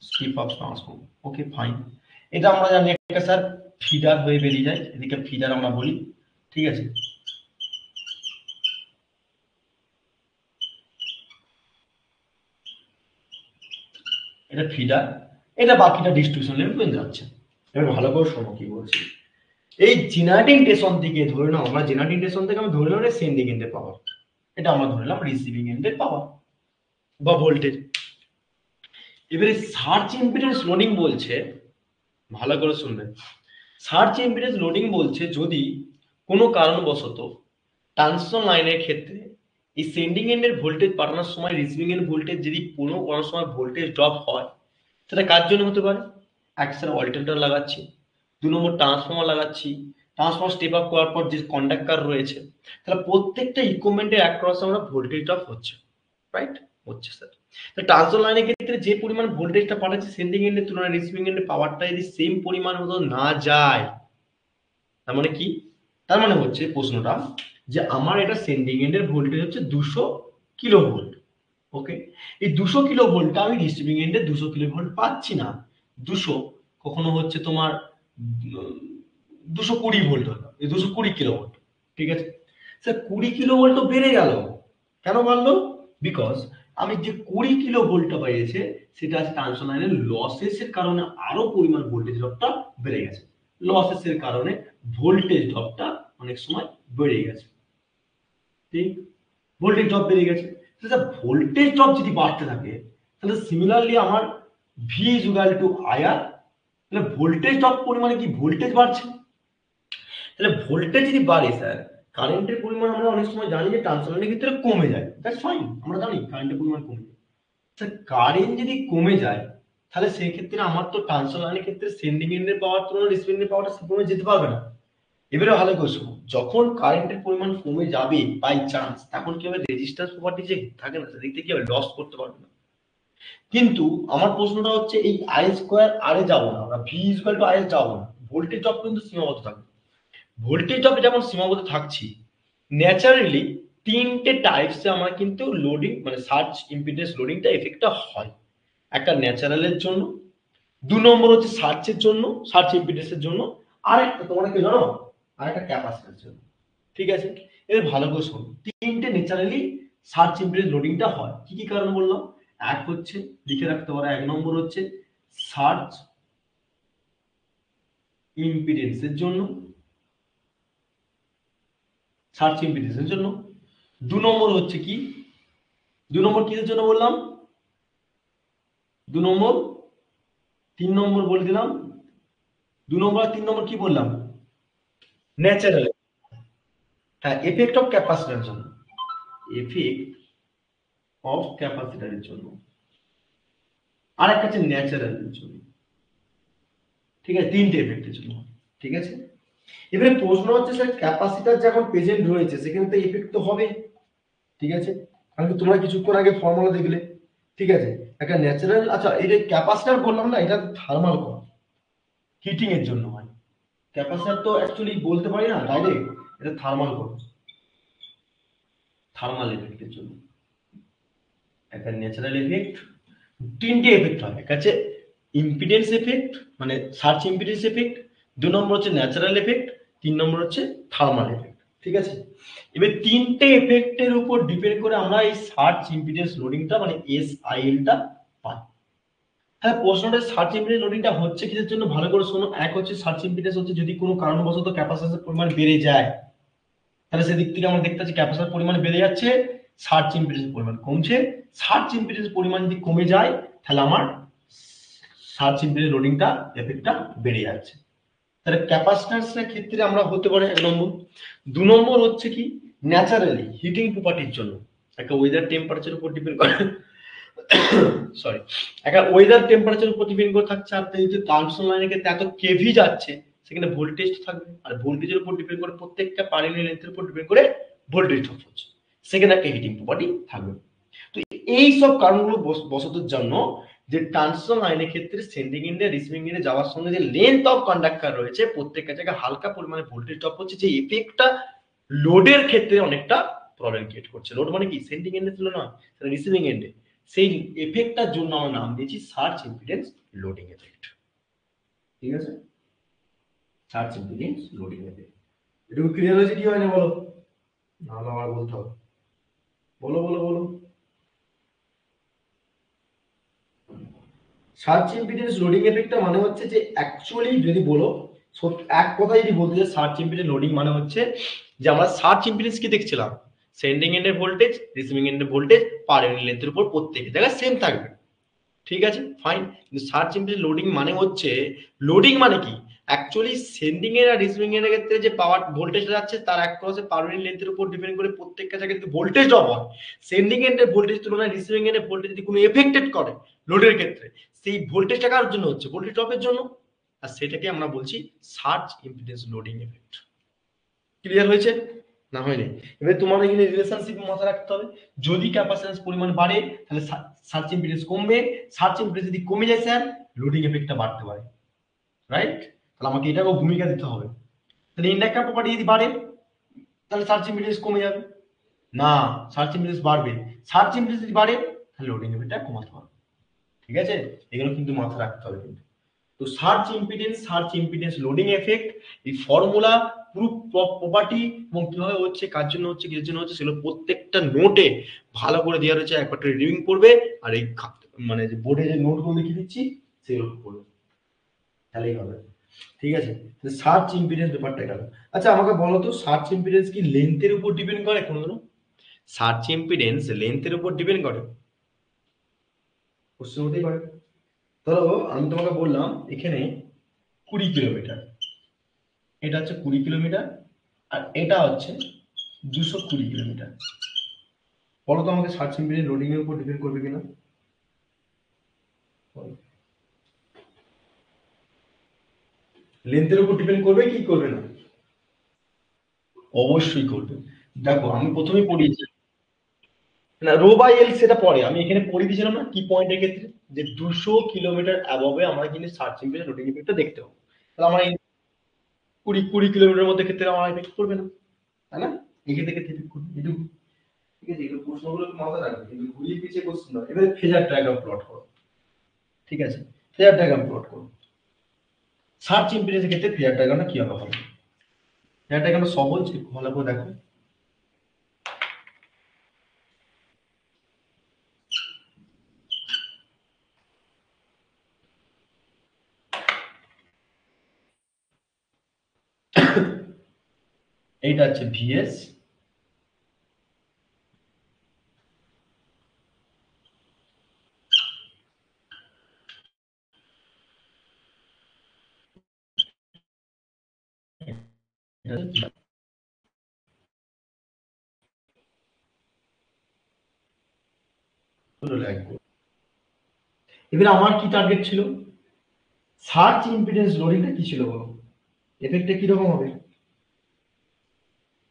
step up transformer. Okay fine. এটা আমরা জানি একটা স্যার ফিডার হয়ে বেরিয়ে যায়, এদিকে ফিডার আমরা বলি, ঠিক আছে। এটা ফিডার, এটা বাকিটা ডিস্ট্রিবিউশন লেভেল পর্যন্ত যাচ্ছে। এবার ভালো করে শোনো কি বলছি। এই জেনারেটিং স্টেশন থেকে ধরে নাও, আমরা জেনারেটিং স্টেশন থেকে আমি ধরে নিলাম সেন্ডিং এন্ডের পাওয়ার, এটা আমরা ধরে নিলাম রিসিভিং এন্ডের পাওয়ার বা ভোল্টেজ। এবারে সার্চ ইম্পিডেন্স লোডিং বলছে, ভালো করে শুনবেন, সার্চ ইম্পিডেন্স লোডিং বলছে যদি কোনো কারণবশত ট্রান্সমিশন লাইনের ক্ষেত্রে এই সেন্ডিং এন্ডের ভোল্টেজ পাঠানোর সময় রিসিভিং এন্ড ভোল্টেজ যদি কোনো সময় ভোল্টেজ ড্রপ হয়, সেটা কার জন্য হতে পারে? এক স্যার অল্টারনেটর লাগাচ্ছি, 2 নম্বর ট্রান্সফর্মার লাগাচ্ছি, ট্রান্সফর্মার স্টেপ আপ করার পর যে কন্ডাক্টর রয়েছে, তাহলে প্রত্যেকটা ইকুইপমেন্টের অ্যাক্রস আমরা ভোল্টেজ ড্রপ হচ্ছে, রাইট? হচ্ছে স্যার। তো ট্রান্সফর্মার লাইনের ক্ষেত্রে যে পরিমাণ ভোল্টেজটা পাঠাচ্ছে সেন্ডিং এন্ডের তুলনায় রিসিভিং এন্ডের পাওয়ারটা যদি সেম পরিমাণ মতো না যায়, তার মানে কি? তার মানে হচ্ছে প্রশ্নটা যে আমার এটা সেন্ডিং এন্ডের ভোল্টেজ হচ্ছে 200 কিলো ভোল্ট। ওকে, এই 200 কিলো ভোল্টটা আমি রিসিভিং এন্ডে 200 কিলো ভোল্ট পাচ্ছি না। 200 কখনো হচ্ছে তোমার 220 ভোল্ট হলো, এই 220 কিলো ভোল্ট, ঠিক আছে স্যার। 20 কিলো ভোল্ট তো বেড়ে গেল, কেন বাড়লো? বিকজ আমি যে 20 কিলো ভোল্টটা পেয়েছে সেটা আছে ট্রান্সফর লাইনের লসেস এর কারণে আরো পরিমাণ ভোল্টেজ ড্রপটা বেড়ে গেছে। লসেস এর কারণে ভোল্টেজ ড্রপটা অনেক সময় বেড়ে গেছে। ঠিক, ভোল্টেজ ড্রপ বেড়ে গেছে। ভোল্টেজ ড্রপ যদি বাড়তে থাকে তাহলে সিমিলারলি আমার V is equal two IR, তাহলে ভোল্টেজ ড্রপ পরিমাণে কি ভোল্টেজ বাড়ছে, তাহলে ভোল্টেজ যদি বাড়ে স্যার কারেন্টের পরিমাণ আমরা অনেক সময় জানি যে ট্রান্সফরমারের ক্ষেত্রে কমে যায়, দ্যাটস ফাইন, আমরা জানি কারেন্টের পরিমাণ কমে যায়। স্যার কারেন্ট যদি কমে যায় তাহলে সেই ক্ষেত্রে আমার তো ট্রান্সফরমারের ক্ষেত্রে সেন্ডিং এন্ডের পাওয়ার তুলনায় রিসিভিং এন্ডের পাওয়ারটা সেভাবে যেতে পারবে না। এবারে ভালো করে শোনো, যখন কারেন্টের পরিমাণ কমে যাবে বাই চান্স, তখন কি হবে, রেজিস্ট্যান্স প্রপার্টি যে থাকে না সেদিক থেকে কি হবে, লস করতে পারবে না। কিন্তু আমার প্রশ্নটা হচ্ছে এই আই স্কোয়ার আর এ যাবো না, আমরা V equal to I S যাবো না, ভোল্টেজ ড্রপ কিন্তু সীমাবদ্ধ থাকবে। ভোল্টেজ ড্রপে যেমন সীমাবদ্ধ থাকছি, ন্যাচারালি তিনটে টাইপসে আমার কিন্তু লোডিং মানে সার্চ ইম্পিডেন্স লোডিংটা এফেক্টটা হয়। একটা ন্যাচারালের জন্য, 2 নম্বর হচ্ছে সার্চের জন্য, সার্চ ইম্পিডেন্সের জন্য, আর একটা তোমরা কি জানো, আর একটা ক্যাপাসিটরের জন্য। ঠিক আছে, এর ভালো করে শোনো, তিনটে ন্যাচারালি সার্চ ইম্পিডেন্স লোডিংটা হয়। কি কি কারণ বললাম? এক হচ্ছে লিখে রাখতে পারো, 1 নম্বর হচ্ছে সার্চ ইম্পিডেন্সের জন্য, সার্চ ইম্পিডেন্সের জন্য। 2 নম্বর হচ্ছে কি, 2 নম্বর কিসের জন্য বললাম, 2 নম্বর 3 নম্বর বলে দিলাম, 2 নম্বর আর 3 নম্বর কি বললাম, ন্যাচারাল, হ্যাঁ, এফেক্ট অফ ক্যাপাসিটরের জন্য, এফেক্ট অফ ক্যাপাসিটরের জন্য, আর একটা হচ্ছে ন্যাচারালের জন্য। ঠিক আছে, তিনটে এফেক্টের জন্য। ঠিক আছে, এবারে প্রশ্ন হচ্ছে স্যার ক্যাপাসিটর যখন প্রেজেন্ট রয়েছে সেখানে তো এফেক্ট তো হবে। ঠিক আছে, কারণ তোমরা কিছুক্ষণ আগে ফর্মুলা দেখলে। ঠিক আছে, একটা ন্যাচারাল, আচ্ছা এই যে ক্যাপাসিটর বললাম না, এটা থার্মাল কর, হিটিং এর জন্য হয়। ক্যাপাসিটর তো অ্যাকচুয়ালি বলতে পারি না ডাইরেক্ট, এটা থার্মাল কর, থার্মাল এফেক্টের জন্য। একটা ন্যাচারাল এফেক্ট, তিনটে এফেক্ট হয়, একটা হচ্ছে ইম্পিডেন্স এফেক্ট মানে সার্চ ইম্পিডেন্স এফেক্ট, 2 নম্বর হচ্ছে ন্যাচারাল এফেক্ট, 3 নম্বর হচ্ছে থার্মাল এফেক্ট। ঠিক আছে, এবার তিনটে এফেক্টের উপর ডিপেন্ড করে আমরা এই সার্চ ইম্পিডেন্স লোডিংটা মানে এসআইএলটা পাই। হ্যাঁ, প্রশ্নটা সার্চ ইম্পিডেন্স লোডিংটা হচ্ছে কিসের জন্য ভালো করে শোনো। এক হচ্ছে সার্চ ইম্পিডেন্স হচ্ছে যদি কোনো কারণবশত ক্যাপাসিটরের পরিমাণ বেড়ে যায়, তাহলে সেদিক থেকে আমরা দেখতে পাচ্ছি ক্যাপাসিটর পরিমাণ বেড়ে যাচ্ছে, সার্চ ইম্পিডেন্স পরিমাণ কমছে। সার্চ ইম্পিডেন্স পরিমাণ যদি কমে যায় তাহলে আমার সার্চ ইম্পিডেন্স লোডিংটা এফেক্টটা বেড়ে যাচ্ছে। তাহলে ক্যাপাসিট্যান্সের ক্ষেত্রে আমরা হতে পারে 1 নম্বর। 2 নম্বর হচ্ছে কি, ন্যাচারালি হিটিং প্রপার্টির জন্য, একটা ওয়েদার টেম্পারেচার উপর ডিপেন্ড করে, সরি, একটা ওয়েদার টেম্পারেচার উপর ডিপেন্ড করে থাকছে। আর যদি ট্রান্সফরমার লাইনের ক্ষেত্রে এত কেভি যাচ্ছে সেখানে ভোল্টেজ থাকবে, আর ভোল্টেজের উপর ডিপেন্ড করে প্রত্যেকটা পারিনি লেন্থের উপর ডিপেন্ড করে ভোল্টেজ ড্রপ হচ্ছে, সেখানে একটা হিটিং প্রপার্টি থাকবে। তো এই সব কারণগুলো বশতের জন্য যে ট্রান্সফরমার লাইনের ক্ষেত্রে সেন্ডিং এন্ডে রিসিভিং এন্ডে যাওয়ার সঙ্গে যে লেন্থ অফ কন্ডাক্টর রয়েছে প্রত্যেকটা জায়গায় হালকা পরিমাণে ভোল্টেজ ড্রপ হচ্ছে, যে এফেক্টটা লোডের ক্ষেত্রে অনেকটা প্রবলেম ক্রিয়েট করছে। লোড মানে কি, সেন্ডিং এন্ডের তুলনায় রিসিভিং এন্ডে, সেই এফেক্টটার জন্য আমরা নাম দিয়েছি সার্চ ইম্পিডেন্স লোডিং এফেক্ট। ঠিক আছে, সার্চ ইম্পিডেন্স লোডিং এফেক্ট। এটুকু ক্লিয়ার হয়েছে কি হয়নি বলো, নাহলে আবার বলতে হবে, বলো বলো বলো। সার্চ ইম্পিডেন্স লোডিং এফেক্টটা মানে হচ্ছে যে অ্যাকচুয়ালি যদি বলো, এক কথায় যদি বলতে চাই, সার্চ ইম্পিডেন্স লোডিং মানে হচ্ছে যে আমরা সার্চ ইম্পিডেন্স কি দেখছিলাম, সেন্ডিং এন্ডের ভোল্টেজ রিসিভিং এন্ডের ভোল্টেজ পার ইউনিট লেন্থের উপর প্রত্যেকের জায়গায় সেম থাকবে। ঠিক আছে, ফাইন। কিন্তু সার্চ ইম্পিডেন্স লোডিং মানে হচ্ছে, লোডিং মানে কি, অ্যাকচুয়ালি সেন্ডিং এর আর রিসিভিং এর ক্ষেত্রে যে পাওয়ার ভোল্টেজটা যাচ্ছে তার অ্যাক্রসে পার ইউনিট লেন্থের উপর ডিপেন্ড করে প্রত্যেকটা জায়গায় কিন্তু ভোল্টেজ ড্রপ হয়। সেন্ডিং এন্ডের ভোল্টেজ তুলনায় রিসিভিং এন্ডের ভোল্টেজ যদি কোনো এফেক্টেড করে লোডের ক্ষেত্রে, সেই ভোল্টেজটা কার জন্য হচ্ছে, ভোল্টেজ ড্রপের জন্য, আর সেটাকে আমরা বলছি search impedance loading effect. Clear হয়েছে না হয়নি? এবার তোমার এখানে রিলেশনশিপ মাথায় রাখতে হবে, যদি ক্যাপাসিট্যান্স পরিমাণ বাড়ে তাহলে সার্চ ইম্পিডেন্স কমবে, সার্চ ইম্পিডেন্স যদি কমে যায় স্যার লোডিং এফেক্টটা বাড়তে পারে, রাইট? তাহলে আমাকে এটাকেও ভূমিকা দিতে হবে। তাহলে ইন্ডাক্টর প্রপার্টি যদি বাড়ে তাহলে সার্চ ইম্পিডেন্স কমে যাবে, না সার্চ ইম্পিডেন্স বাড়বে, সার্চ ইম্পিডেন্স যদি বাড়ে তাহলে লোডিং এফেক্টটা কমাতে হবে। ঠিক আছে, এগুলো কিন্তু মাথায় রাখতে হবে কিন্তু। তো সার্চ ইম্পিডেন্স লোডিং এফেক্ট, এই ফর্মুলা, পুরো প্রপার্টি এবং কিভাবে হচ্ছে, কার জন্য হচ্ছে, কিসের জন্য হচ্ছে, সেগুলো প্রত্যেকটা নোটে ভালো করে দেওয়া রয়েছে। একবার রিডিং করবে আর এই মানে যে বোর্ডে যে নোটগুলো লিখে দিচ্ছি সেগুলো পড়বে, তাহলেই হবে। ঠিক আছে, সার্চ ইম্পিডেন্স ব্যাপারটা গেল। আচ্ছা আমাকে বলো তো, সার্চ ইম্পিডেন্স কি লেন্থের উপর ডিপেন্ড করে কোনো? সার্চ ইম্পিডেন্স লেন্থের উপর ডিপেন্ড করে? প্রশ্ন হতেই পারে। ধরো আমি তোমাকে বললাম এখানে 20 কিলোমিটার, এটা হচ্ছে 20 কিলোমিটার, আর এটা হচ্ছে 220 কিলোমিটার। বলো তো আমাকে সার্চ ইম্পিডেন্স লোডিং এর উপর ডিপেন্ড করবে কিনা? লেন্থের উপর ডিপেন্ড করবে কি করবে না? অবশ্যই করবে। দেখো আমি প্রথমেই পড়িয়েছি না, রো বাই এল সেটা পরে, আমি এখানে পড়ে দিয়েছিলাম না কি পয়েন্টের ক্ষেত্রে, যে 200 কিলোমিটার অ্যাবভে আমরা কিন্তু সার্চ ইম্পিডেন্স লোডিং ইফেক্টটা দেখতে হবে। তাহলে আমার এই 20 20 কিলোমিটার মধ্যে ক্ষেত্রে আমার এফেক্ট করবে না, তাই না? এখান থেকে এফেক্ট করবে এটুকু। ঠিক আছে, এগুলো প্রশ্নগুলো একটু মাথায় রাখবে, কিন্তু ঘুরিয়ে পিছিয়ে কোশ্চেন না। এবারে ফেজার ডায়াগ্রাম প্লট করো। ঠিক আছে, ফেজার ডায়াগ্রাম প্লট করো। সার্চ ইম্পিডেন্সের ক্ষেত্রে ফেজার ডায়াগ্রামটা কিভাবে হবে? ফেজার ডায়াগ্রামটা সহজ, একটু ভালো করে দেখো। এইটা হচ্ছে ভিএস, এবারে আমার কি টার্গেট ছিল? সার্চ ইম্পিডেন্স লোডিংটা কি ছিল বলো, এফেক্টটা কিরকম হবে,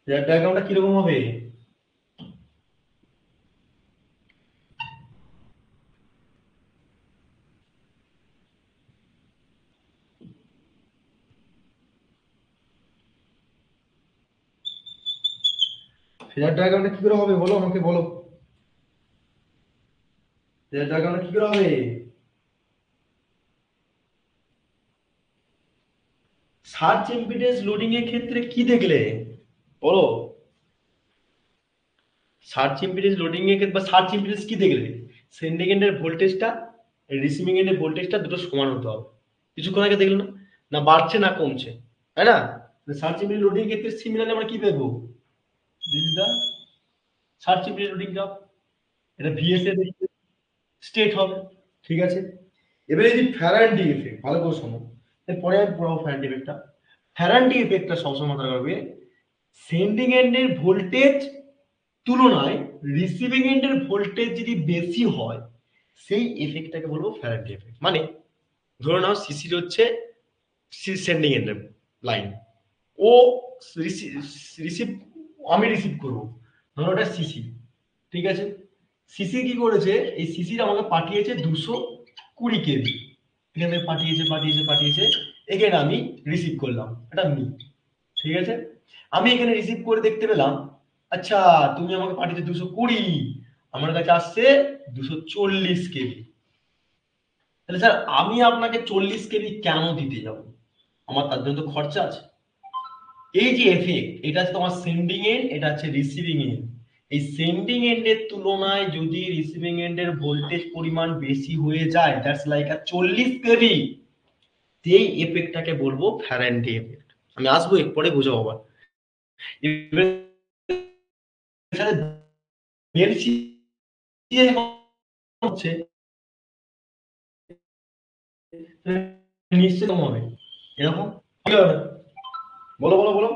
ফেজার ডায়াগ্রামটা কিরকম হবে? ফেজার ডায়াগ্রামটা কি করে হবে বলো আমাকে, বলো ফেজার ডায়াগ্রামটা কি করে হবে? সার্চ ইম্পিডেন্স লোডিং এর ক্ষেত্রে কি দেখলে বলো? সার্চ ইম্পিডেন্স লোডিং এর ক্ষেত্রে বা সার্চ ইম্পিডেন্স কি দেখলে? সেন্ডিং এন্ডের ভোল্টেজটা, রিসিভিং এন্ডের ভোল্টেজটা দুটো সমান হতে হবে। কিছুক্ষণ আগে দেখলে না, না বাড়ছে না কমছে, তাই না? সার্চ ইম্পিডেন্স লোডিং এর ক্ষেত্রে সিমিলারলি আমরা কি পেবো? This is the surge impedance loading graph. এটা ভিএস এর স্টেট হবে। ঠিক আছে, এবারে যদি ফ্যারাডে এফেক্ট ভালো করে শোনো, এরপরে আমি পড়াবো ফ্যারাডে এফেক্টটা। ফ্যারাডে এফেক্টটা সবসময় মাথায় রাখবে, সেন্ডিং এন্ডের ভোল্টেজ তুলনায় রিসিভিং এন্ডের ভোল্টেজ যদি বেশি হয়, সেই এফেক্টটাকে বলবো ফ্যারাডে এফেক্ট। মানে ধরে নাও সিসি হচ্ছে সেন্ডিং এন্ডের লাইন, ও রিসিভ, আমি রিসিভ করবো, ধরো ওটা সিসি। ঠিক আছে, সিসি কি করেছে, এই সিসির আমাকে পাঠিয়েছে 220 কেবি, এখানে পাঠিয়েছে, এখানে আমি রিসিভ করলাম, এটা মি। ঠিক আছে, আমি এখানে রিসিভ করে দেখতে পেলাম, আচ্ছা তুমি আমাকে পাঠিয়েছো 220, আমার কাছে আসছে 240 কেবি। তাহলে স্যার আমি আপনাকে 40 কেবি কেন দিতে যাব? আমার তার জন্য তো খরচা আছে। এই যে এফেক্ট, এটা হচ্ছে তোমার সেন্ডিং এন্ড, এটা হচ্ছে রিসিভিং এন্ড। এই সেন্ডিং এন্ডের তুলনায় যদি রিসিভিং এন্ডের ভোল্টেজ পরিমাণ বেশি হয়ে যায়, দ্যাটস লাইক 40 কেভি, সেই এফেক্টটাকে বলবো ফ্যারাডে এফেক্ট। আমি আসবো এরপরে বুঝাবো আবার। হচ্ছে নিশ্চয়ই কম হবে, এরকম কি হবে? বলো বলো বলো।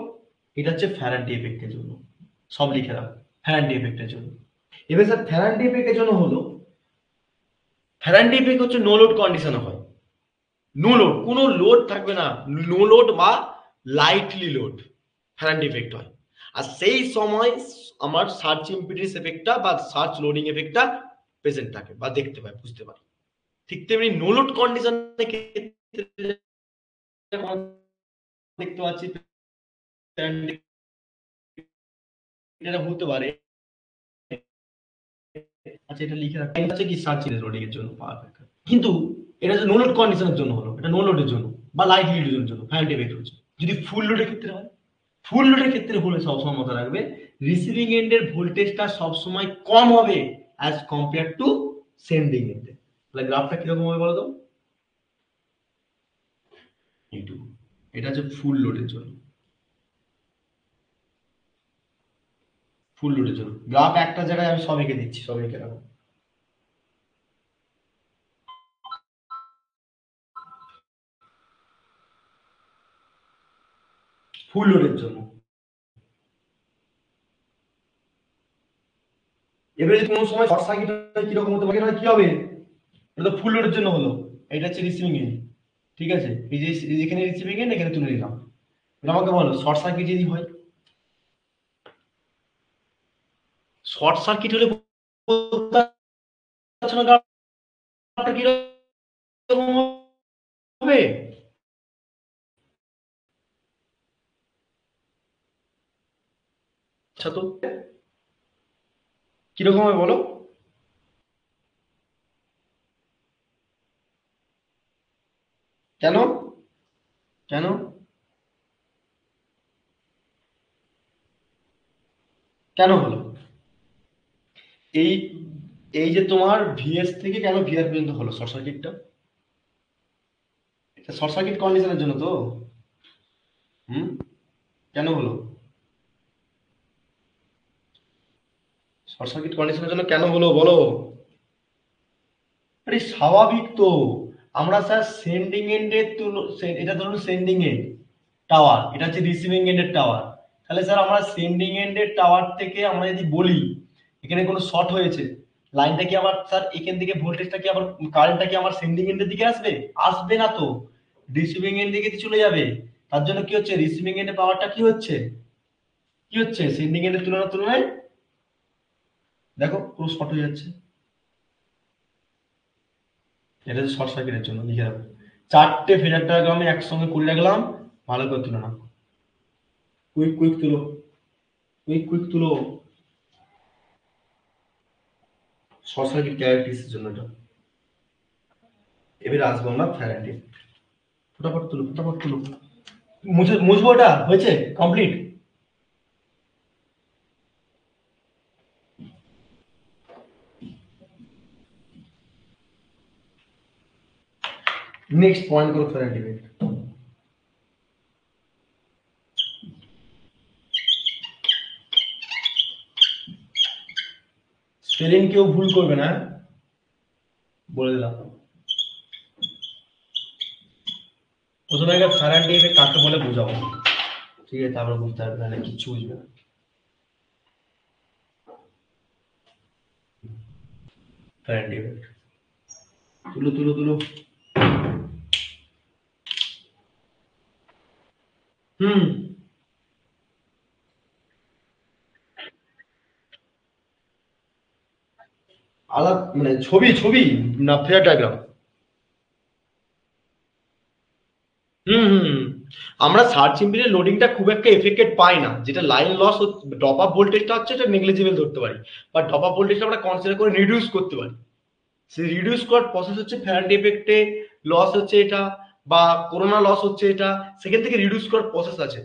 এটা হচ্ছে ফ্যারাডে এফেক্টের জন্য, সব লিখে রাখো, ফ্যারাডে এফেক্টের জন্য। এবার স্যার ফ্যারাডে এফেক্টের জন্য হলো, ফ্যারাডে এফেক্ট হচ্ছে নো লোড কন্ডিশনে হয়। নো লোড, কোনো লোড থাকবে না, নো লোড বা লাইটলি লোড, ফ্যারাডে এফেক্ট হয়। আর সেই সময় আমার সার্চ ইম্পিডেন্স এফেক্টটা বা সার্চ লোডিং এফেক্টটা প্রেজেন্ট থাকে বা দেখতে পাই, বুঝতে পারি। ঠিক তেমনি নো লোড কন্ডিশনের ক্ষেত্রে দেখতে পাচ্ছি এটা হতে পারে। আচ্ছা এটা লিখে রাখতে হচ্ছে কি সার্চ লোডিং এর জন্য পাওয়ার। কিন্তু এটা নো লোড কন্ডিশনের জন্য হলো, এটা নো লোডের জন্য বা লাইট লোডের জন্য ফ্যান এফেক্ট হচ্ছে। যদি ফুল লোডের ক্ষেত্রে হয়, ফুল লোডের ক্ষেত্রে হলে সবসময় মাথায় রাখবে রিসিভিং এন্ডের ভোল্টেজটা সবসময় কম হবে অ্যাজ কম্পেয়ার টু সেন্ডিং এন্ডে। তাহলে গ্রাফটা কিরকম হবে বলো তো, এইটুকু। এটা হচ্ছে ফুল লোডের জন্য, ফুল লোডের জন্য গ্রাফ একটা জায়গায় আমি সব এঁকে দিচ্ছি, সব এঁকে রাখো। ফুল লোডের জন্য এবারে যদি কোনো সময় শর্ট সার্কিট কিরকম হতে পারে, কি হবে, এটা তো ফুল লোডের জন্য হলো, এটা হচ্ছে রিসিভিং এন্ড, ঠিক আছে, এই যে এখানে রিসিভিং এন্ড এখানে তুলে নিলাম। এটা আমাকে বলো শর্ট সার্কিট যদি হয়, শর্ট সার্কিট হলে কিরকম হবে, আচ্ছা তো কিরকম হবে বলো, কেন, কেন, কেন হলো, এই এই যে তোমার ভিএস থেকে কেন ভিআর পর্যন্ত হলো শর্ট সার্কিটটা, এটা শর্ট সার্কিট কন্ডিশনের জন্য তো, হুম, কেন হলো, শর্ট সার্কিট কন্ডিশনের জন্য কেন হলো বলো, আরে স্বাভাবিক তো, আমরা স্যার সেন্ডিং এন্ডের এটা ধরুন সেন্ডিং এন্ড টাওয়ার, এটা হচ্ছে রিসিভিং এন্ডের টাওয়ার, তাহলে স্যার আমরা সেন্ডিং এন্ডের টাওয়ার থেকে আমরা যদি বলি এখানে কোনো শর্ট হয়েছে, লাইনটা কি আবার স্যার এখান থেকে ভোল্টেজটা কি আবার কারেন্টটা কি আমার সেন্ডিং এন্ডের দিকে আসবে, আসবে না তো, রিসিভিং এন্ড দিকে চলে যাবে। তার জন্য কি হচ্ছে, রিসিভিং এন্ডের পাওয়ারটা কি হচ্ছে, কি হচ্ছে সেন্ডিং এন্ডের তুলনায় দেখো পুরো শর্ট হয়ে যাচ্ছে। এটা হচ্ছে শর্ট সার্কিটের জন্য, লিখে রাখো, চারটে ফেজার ডায়াগ্রাম আমি একসঙ্গে করে রাখলাম, ভালো করে তুলে নাও, কুইক কুইক তুলো, কুইক কুইক তুলো, শর্ট সার্কিট ক্যারেক্টারিস্টিক্স জন্য এটা। এবারে আসবো আমরা ফ্যারাডে, ফটাফট তুলো, ফটাফট তুলো, মুছবো, ওটা হয়েছে কমপ্লিট। নেক্সট পয়েন্ট করো ফ্যারাডে। স্পেলিং কেউ ভুল করবে না, বলে দিলাম। প্রথমে আগে ফ্যারাডে কাকে বলে বোঝাবো, ঠিক আছে, তারপর বুঝতে পারবে, না কিচ্ছু বুঝবে না। ফ্যারাডে তুলো তুলো তুলো, হুম, আলাদা মানে ছবি ছবি না ফেয়ার ডায়াগ্রাম, হুম হুম হুম। আমরা সার্চ ইঞ্জিনের লোডিংটা খুব একটা এফেক্টেড পাই না, যেটা লাইন লস, ড্রপ আপ ভোল্টেজটা হচ্ছে এটা নেগলিজিবল ধরতে পারি, বা ড্রপ আপ ভোল্টেজটা আমরা কনসিডার করে রিডিউস করতে পারি। সেই রিডিউস করার প্রসেস হচ্ছে ফ্যারাডে এফেক্টে লস হচ্ছে এটা, বা করোনা লস হচ্ছে এটা, সেখান থেকে রিডিউস করার প্রসেস আছে।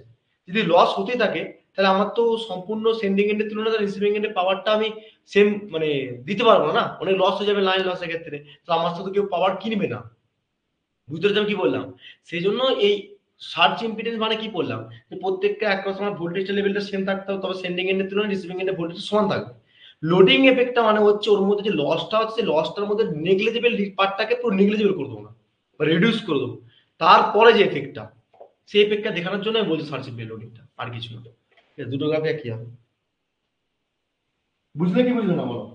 যদি লস হতে থাকে তাহলে আমার তো সম্পূর্ণ সেন্ডিং এন্ডের তুলনায় রিসিভিং এন্ডের পাওয়ারটা আমি সেম মানে দিতে পারবো না, অনেক লস হয়ে যাবে লাইন লসের ক্ষেত্রে, তো আমার সাথে কেউ পাওয়ার কিনবে না। বুঝতে পেরেছো আমি কি বললাম, সেই জন্য এই সার্চ ইম্পিডেন্স মানে কি বললাম, যে প্রত্যেকটা একরকম আমার ভোল্টেজ লেভেলটা সেম থাকতে হবে, তবে সেন্ডিং এন্ডের তুলনায় রিসিভিং এন্ডের ভোল্টেজ সমান থাকবে। লোডিং এফেক্টটা মানে হচ্ছে ওর মধ্যে যে লসটা হচ্ছে লসটার মধ্যে নেগলিজিবল পার্টটাকে পুরো নেগলিজিবল করে দেবো না, বা রিডিউস করে দেবো, তারপরে যে এফেক্টটা, সেই এফেক্টটা দেখানোর জন্য আমি বলছি সার্চ ইম্পিডেন্স লোডিংটা, আর কিছু না। দুটো গ্রাফে একই হবে, বুঝলে কি বুঝলে না বলো,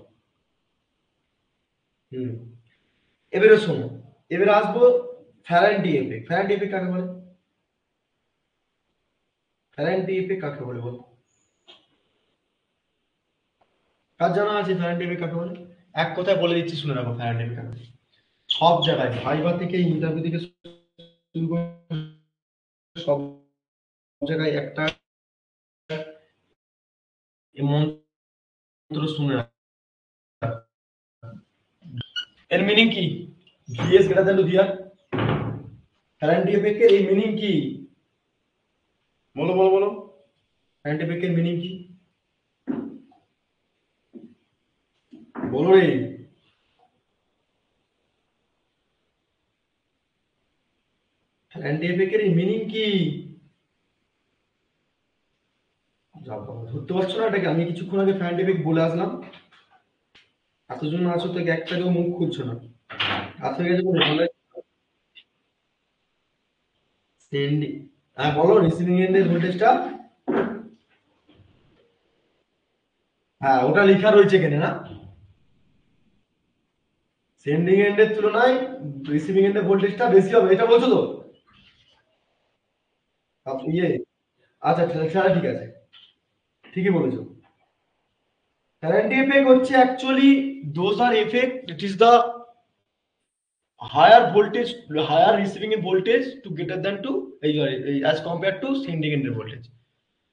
হুম। এবারে শোনো, এবারে আসবো ফ্যারাডে এফেক্ট। ফ্যারাডে এফেক্ট কাকে বলে, ফ্যারাডে এফেক্ট কাকে বলে বল, কার জানা আছে ফ্যারাডে এফেক্ট কাকে বলে, এক কথায় বলে দিচ্ছি শুনে রাখো ফ্যারাডে এফেক্ট কাকে বলে। সব জায়গায় ভাইবা থেকে ইন্টারভিউ থেকে শুরু করে সব জায়গায় একটা মন্ত্র শুনে রাখো। এর মিনিং কি, VS greater than to VR. ফ্যারাডে-এফেক্টের এই মিনিং কি? বলো বলো বলো, ফ্যারাডে-এফেক্টের মিনিং কি বলো রে। ফ্যারাডে-এফেক্টের এই মিনিং কি? ধরতে পারছো না এটাকে? আমি কিছুক্ষণ আগে ফ্যারাডে-এফেক্ট বলে আসলাম, এতজন আছো তো একটা কেউ মুখ খুলছো না। আচ্ছা ঠিক আছে, বলো সেন্ডিং, হ্যাঁ বলো, রিসিভিং এন্ডের ভোল্টেজটা, হ্যাঁ ওটা লেখা রয়েছে এখানে না, সেন্ডিং এন্ডের তুলনায় রিসিভিং এন্ডের ভোল্টেজটা বেশি হবে, এটা বলছো তো? ইয়ে, আচ্ছা সেটা ঠিক আছে, ঠিকই বলেছো। ফ্যারাডে-এফেক্ট হচ্ছে actually those are effect, it is the higher voltage, higher receiving in voltage to greater than to as compared to sending end এর voltage।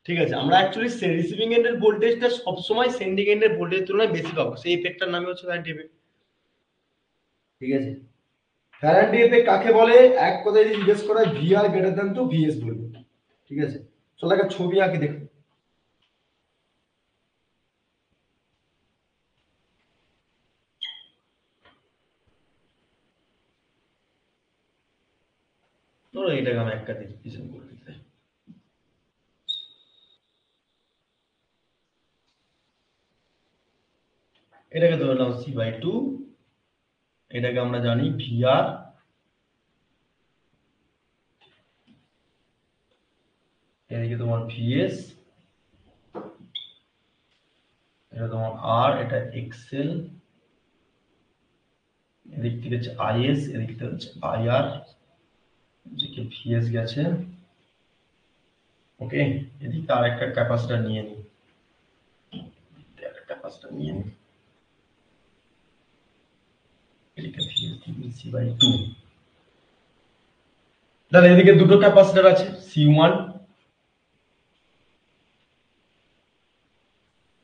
ঠিক আছে, আমরা অ্যাকচুয়ালি রিসিভিং এন্ড এর ভোল্টেজটা সবসময় সেন্ডিং এন্ড এর ভোল্টেজের তুলনায় বেশি পাবো, সেই ইফেক্টটার নামই হচ্ছে ফ্যারাডে এফেক্ট। ঠিক আছে, ফ্যারাডে এফেক্ট কাকে বলে? এক কথায় যদি জিজ্ঞেস করা হয়, VR greater than to VS বলবো। ঠিক আছে, চলো একটা ছবি আঁকে দেখো। ধরো এটাকে আমি একটা ডিসিশন করে দিতে, এটাকে ধরলাম C/2, এটাকে আমরা জানি ভিআর, এদিকে তোমার ভিএস, এটা তোমার আর, এটা এক্সএল, এদিক থেকে হচ্ছে আইএস, এদিক থেকে হচ্ছে আইআর, এদিকে ভিএস গেছে। ওকে, এদিকে আর একটা ক্যাপাসিটর নিয়ে নিই, ক্যাপাসিটর নিয়ে নিই, এদিকে ভিএস C/2। তাহলে এদিকে দুটো ক্যাপাসিটর আছে, C1,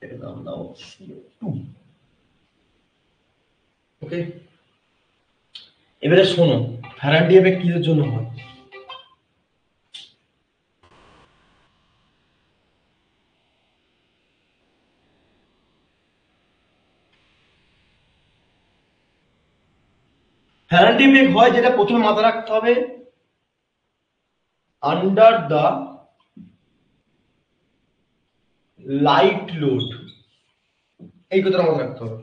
এর নাম দাও C2। ওকে, এবারে শোনো ফ্যারাডে এফেক্ট কিসের জন্য হয়। ফ্যারাডে এফেক্ট হয়, যেটা প্রথমে মাথায় রাখতে হবে, আন্ডার দ্য লাইট লোড, এই কথাটা মাথায় রাখতে হবে।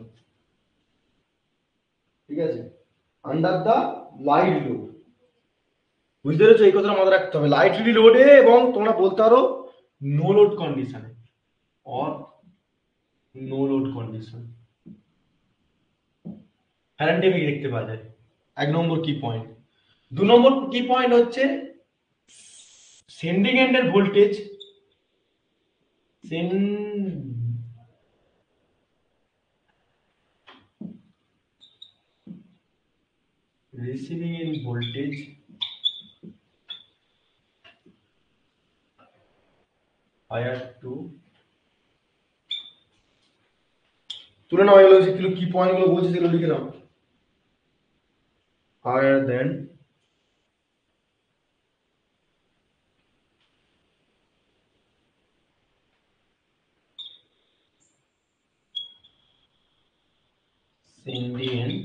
ঠিক আছে, আন্ডার দ্য লাইট লোড, বুঝতে পেরেছো? এই কথাটা মাথায় রাখতে হবে, লাইটলি লোডে, এবং তোমরা বলতে পারো নো লোড কন্ডিশনে or no load condition Faraday effect দেখতে পাওয়া যায়। এক নম্বর কি পয়েন্ট। দু নম্বর কি পয়েন্ট হচ্ছে, সেন্ডিং এন্ডের voltage, receiving end voltage higher to, তুলে নাও এগুলো, যেগুলো কি পয়েন্ট গুলো বলছে সেগুলো লিখে নাও। Higher than sending end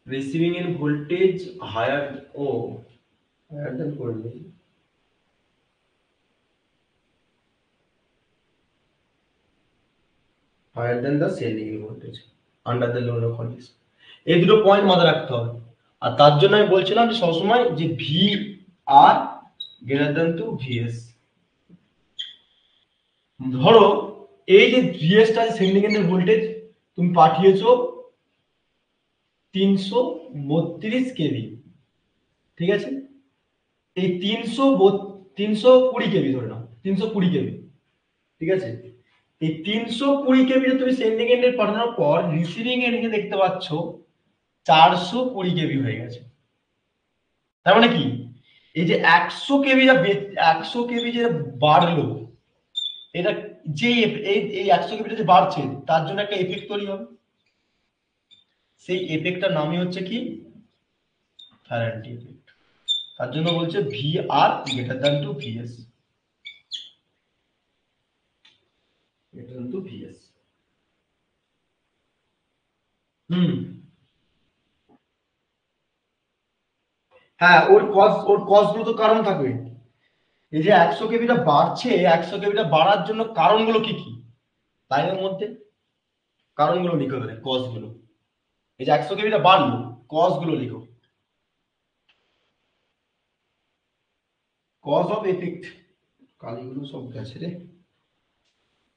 receiving end voltage higher, higher than করলে higher than the sending end voltage under the load condition। এই দুটো পয়েন্ট মাথায় রাখতে হবে। আর তার জন্য আমি বলছিলাম যে সবসময় যে V R greater than to VS. ধরো এই যে ভিএসটা সেন্ডিং এন্ডের ভোল্টেজ তুমি পাঠিয়েছো 332 কেভি, ঠিক আছে, এই 320 কেভি ধরে নাও, 320 কেভি, ঠিক আছে, এই 320 কেভি তুমি সেন্ডিং এন্ডে পাঠানোর পর রিসিভিং এন্ডে দেখতে পাচ্ছ 420 কেভি হয়ে গেছে। তার মানে কি, এই যে 100 কেভি, 100 কেভি যে বাড়লো, এটা যে এই 100 কেবিটা যে বাড়ছে তার জন্য একটা এফেক্ট তৈরি হবে, সেই এফেক্টটার নামই হচ্ছে কি ফ্যারাডে এফেক্ট। তার জন্য বলছে V R greater than to VS, greater than to VS. হুম, হ্যাঁ, ওর গুলো তো কারণ থাকবে। এই যে 100 কেবিটা বাড়ছে, 100 কেবিটা বাড়ার জন্য কারণগুলো কি কি লাইনের মধ্যে, কারণগুলো লিখো, এবারে কজ গুলো। এই যে 100 কেবিটা বাড়লো, কজ গুলো লিখো। কজ অফ এফেক্ট, কালিগুলো সব গেছে রে,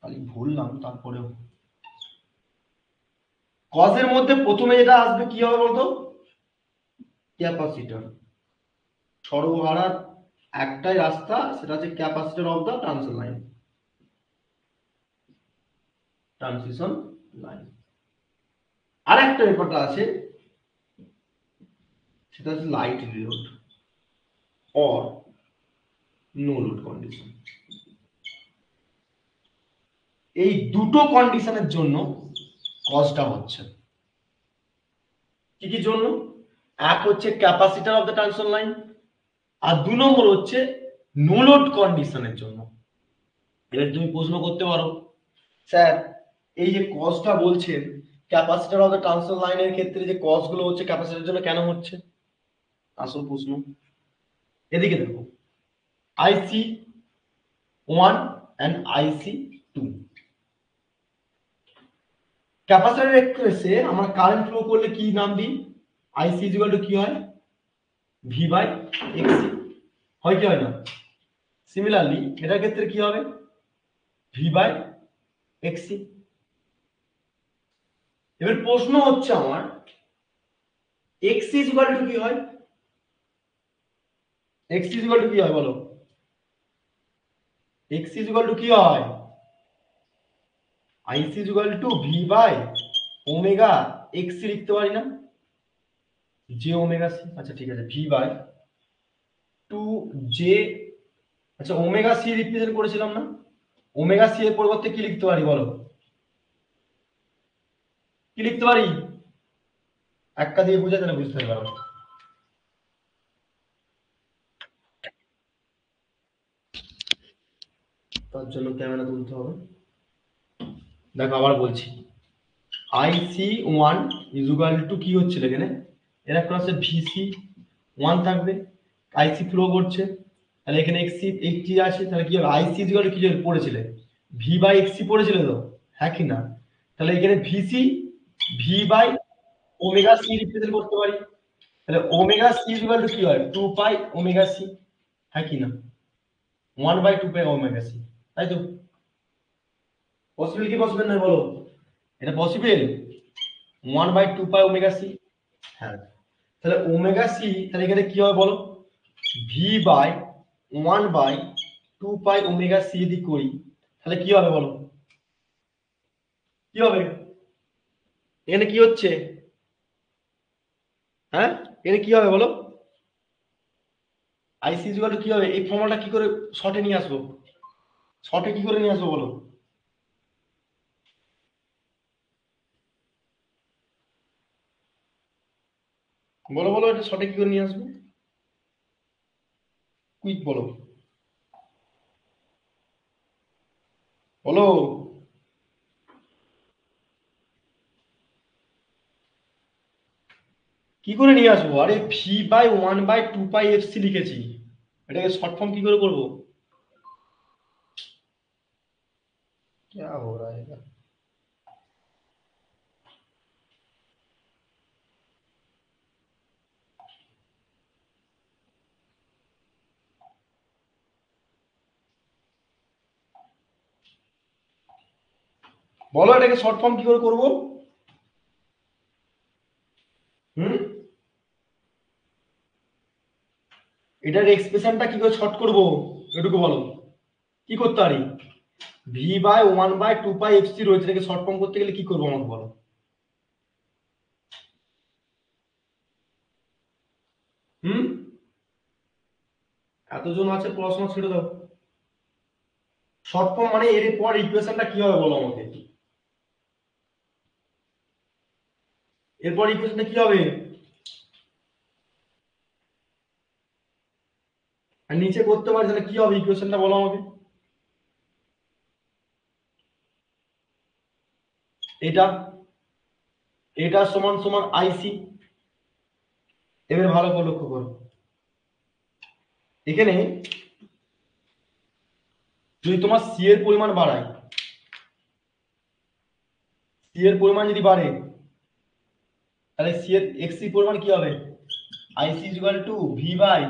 কালি ভুললাম তারপরেও। কজের মধ্যে প্রথমে যেটা আসবে কি হবে বলতো, ক্যাপাসিটর। সরবরাহের একটাই রাস্তা, সেটা হচ্ছে capacitor of the transition line, transition line. আর একটা ব্যাপারটা আছে, সেটা হচ্ছে light load or no load condition. এই দুটো কন্ডিশনের জন্য কজটা হচ্ছে। কি কি জন্য? এক হচ্ছে capacitor of the transition line, আর 2 নম্বর হচ্ছে নো লোড কন্ডিশনের জন্য। এবার তুমি প্রশ্ন করতে পারো, স্যার এই যে কজটা বলছেন ক্যাপাসিটর অফ দ্য ট্রানজিশন লাইনের ক্ষেত্রে, যে কজ গুলো হচ্ছে ক্যাপাসিটরের জন্য কেন হচ্ছে? আসল প্রশ্ন এদিকে দেখো, আইসি 1 and আইসি 2, ক্যাপাসিটরের এক্সপ্রেসে আমরা কারেন্ট ফ্লো করলে কি নাম দিই? আইসি ইকুয়াল টু কি হয়? ভি বাই এক্সি, হয় কি হয় না? সিমিলারলি এটার ক্ষেত্রে কি হবে? V by XC. এবার প্রশ্ন হচ্ছে আমার, এক্সি ইকুয়াল টু কি হয়? এক্সি ইকুয়াল টু কি হয় বলো? এক্সি ইকুয়াল টু কি হয়? IC equal to V by omega XC লিখতে পারি না, জে ওমেগা সি। আচ্ছা ঠিক আছে, ভি বাই টু জে, আচ্ছা ওমেগা সি রিপ্রেজেন্ট করেছিলাম না, ওমেগা সি এর পরিবর্তে কি লিখতে পারি বলো? কি লিখতে পারি? একটা দিয়ে বুঝে তাহলে বুঝতে পারো। তার জন্য ক্যামেরা তুলতে হবে। দেখো আবার বলছি, আইসি 1 ইকুয়াল টু কি হচ্ছিল এখানে, এর একটা আছে ভিসি 1 থাকবে, আইসি ফ্লো করছে, তাহলে এখানে এক্সি এক্সি আছে, তাহলে কি হবে? আইসি ইকুয়াল টু কি পড়েছিলে? ভি বাই এক্সি পড়েছিল তো, হ্যাঁ কি না? তাহলে এখানে VC V by omega C represent করতে পারি, তাহলে ওমেগা সি ইকুয়াল টু কি হয়? 2 পাই ওমেগা সি, হ্যাঁ কি না? 1 বাই 2 পাই ওমেগা সি, তাই তো? পসিবল কি পসিবল নয় বলো? এটা possible, 1 by 2 pi omega C. হ্যাঁ, তাহলে ওমেগা সি, তাহলে এখানে কি হবে বলো? V by 1 by 2 pi omega C যদি করি, তাহলে কি হবে বলো? কি হবে? এখানে কি হচ্ছে? হ্যাঁ, এখানে কি হবে বলো? আইসি ইকুয়াল টু কি হবে? এই ফর্মুলাটা কি করে শর্টে নিয়ে আসবো? শর্টে কি করে নিয়ে আসবো বলো? বলো বলো, এটা শর্টে কি করে নিয়ে আসবো? কুইক বলো, বলো। কি করে নিয়ে আসবো? আরে V by 1 by 2 pi F C লিখেছি, এটাকে শর্ট ফর্ম কি করে করবো? क्या हो रहा है यार? বলো এটাকে শর্ট ফর্ম কি করে করবো? হুম, এটার এক্সপ্রেশনটা কি করে শর্ট করবো এটুকু বলো। কি করতে পারি? V by 1 by 2 pi F C রয়েছে, এটাকে শর্ট ফর্ম করতে গেলে কি করবো আমাকে বলো। হুম, এতজন আছে, পড়াশোনা ছেড়ে দাও। শর্ট ফর্ম মানে এরপর ইকুয়েশনটা কি হবে বলো আমাকে, এরপর ইকুয়েশনটা কি হবে, আর নিচে করতে পারি তাহলে কি হবে ইকুয়েশনটা বলো আমাকে। এটা এটা সমান সমান আইসি। এবার ভালো করে লক্ষ্য করো, এখানে যদি তোমার সি এর পরিমাণ বাড়ায়, সি এর পরিমাণ যদি বাড়ে তাহলে সি এর এক্সি পরিমাণ কি হবে, IC equal to V by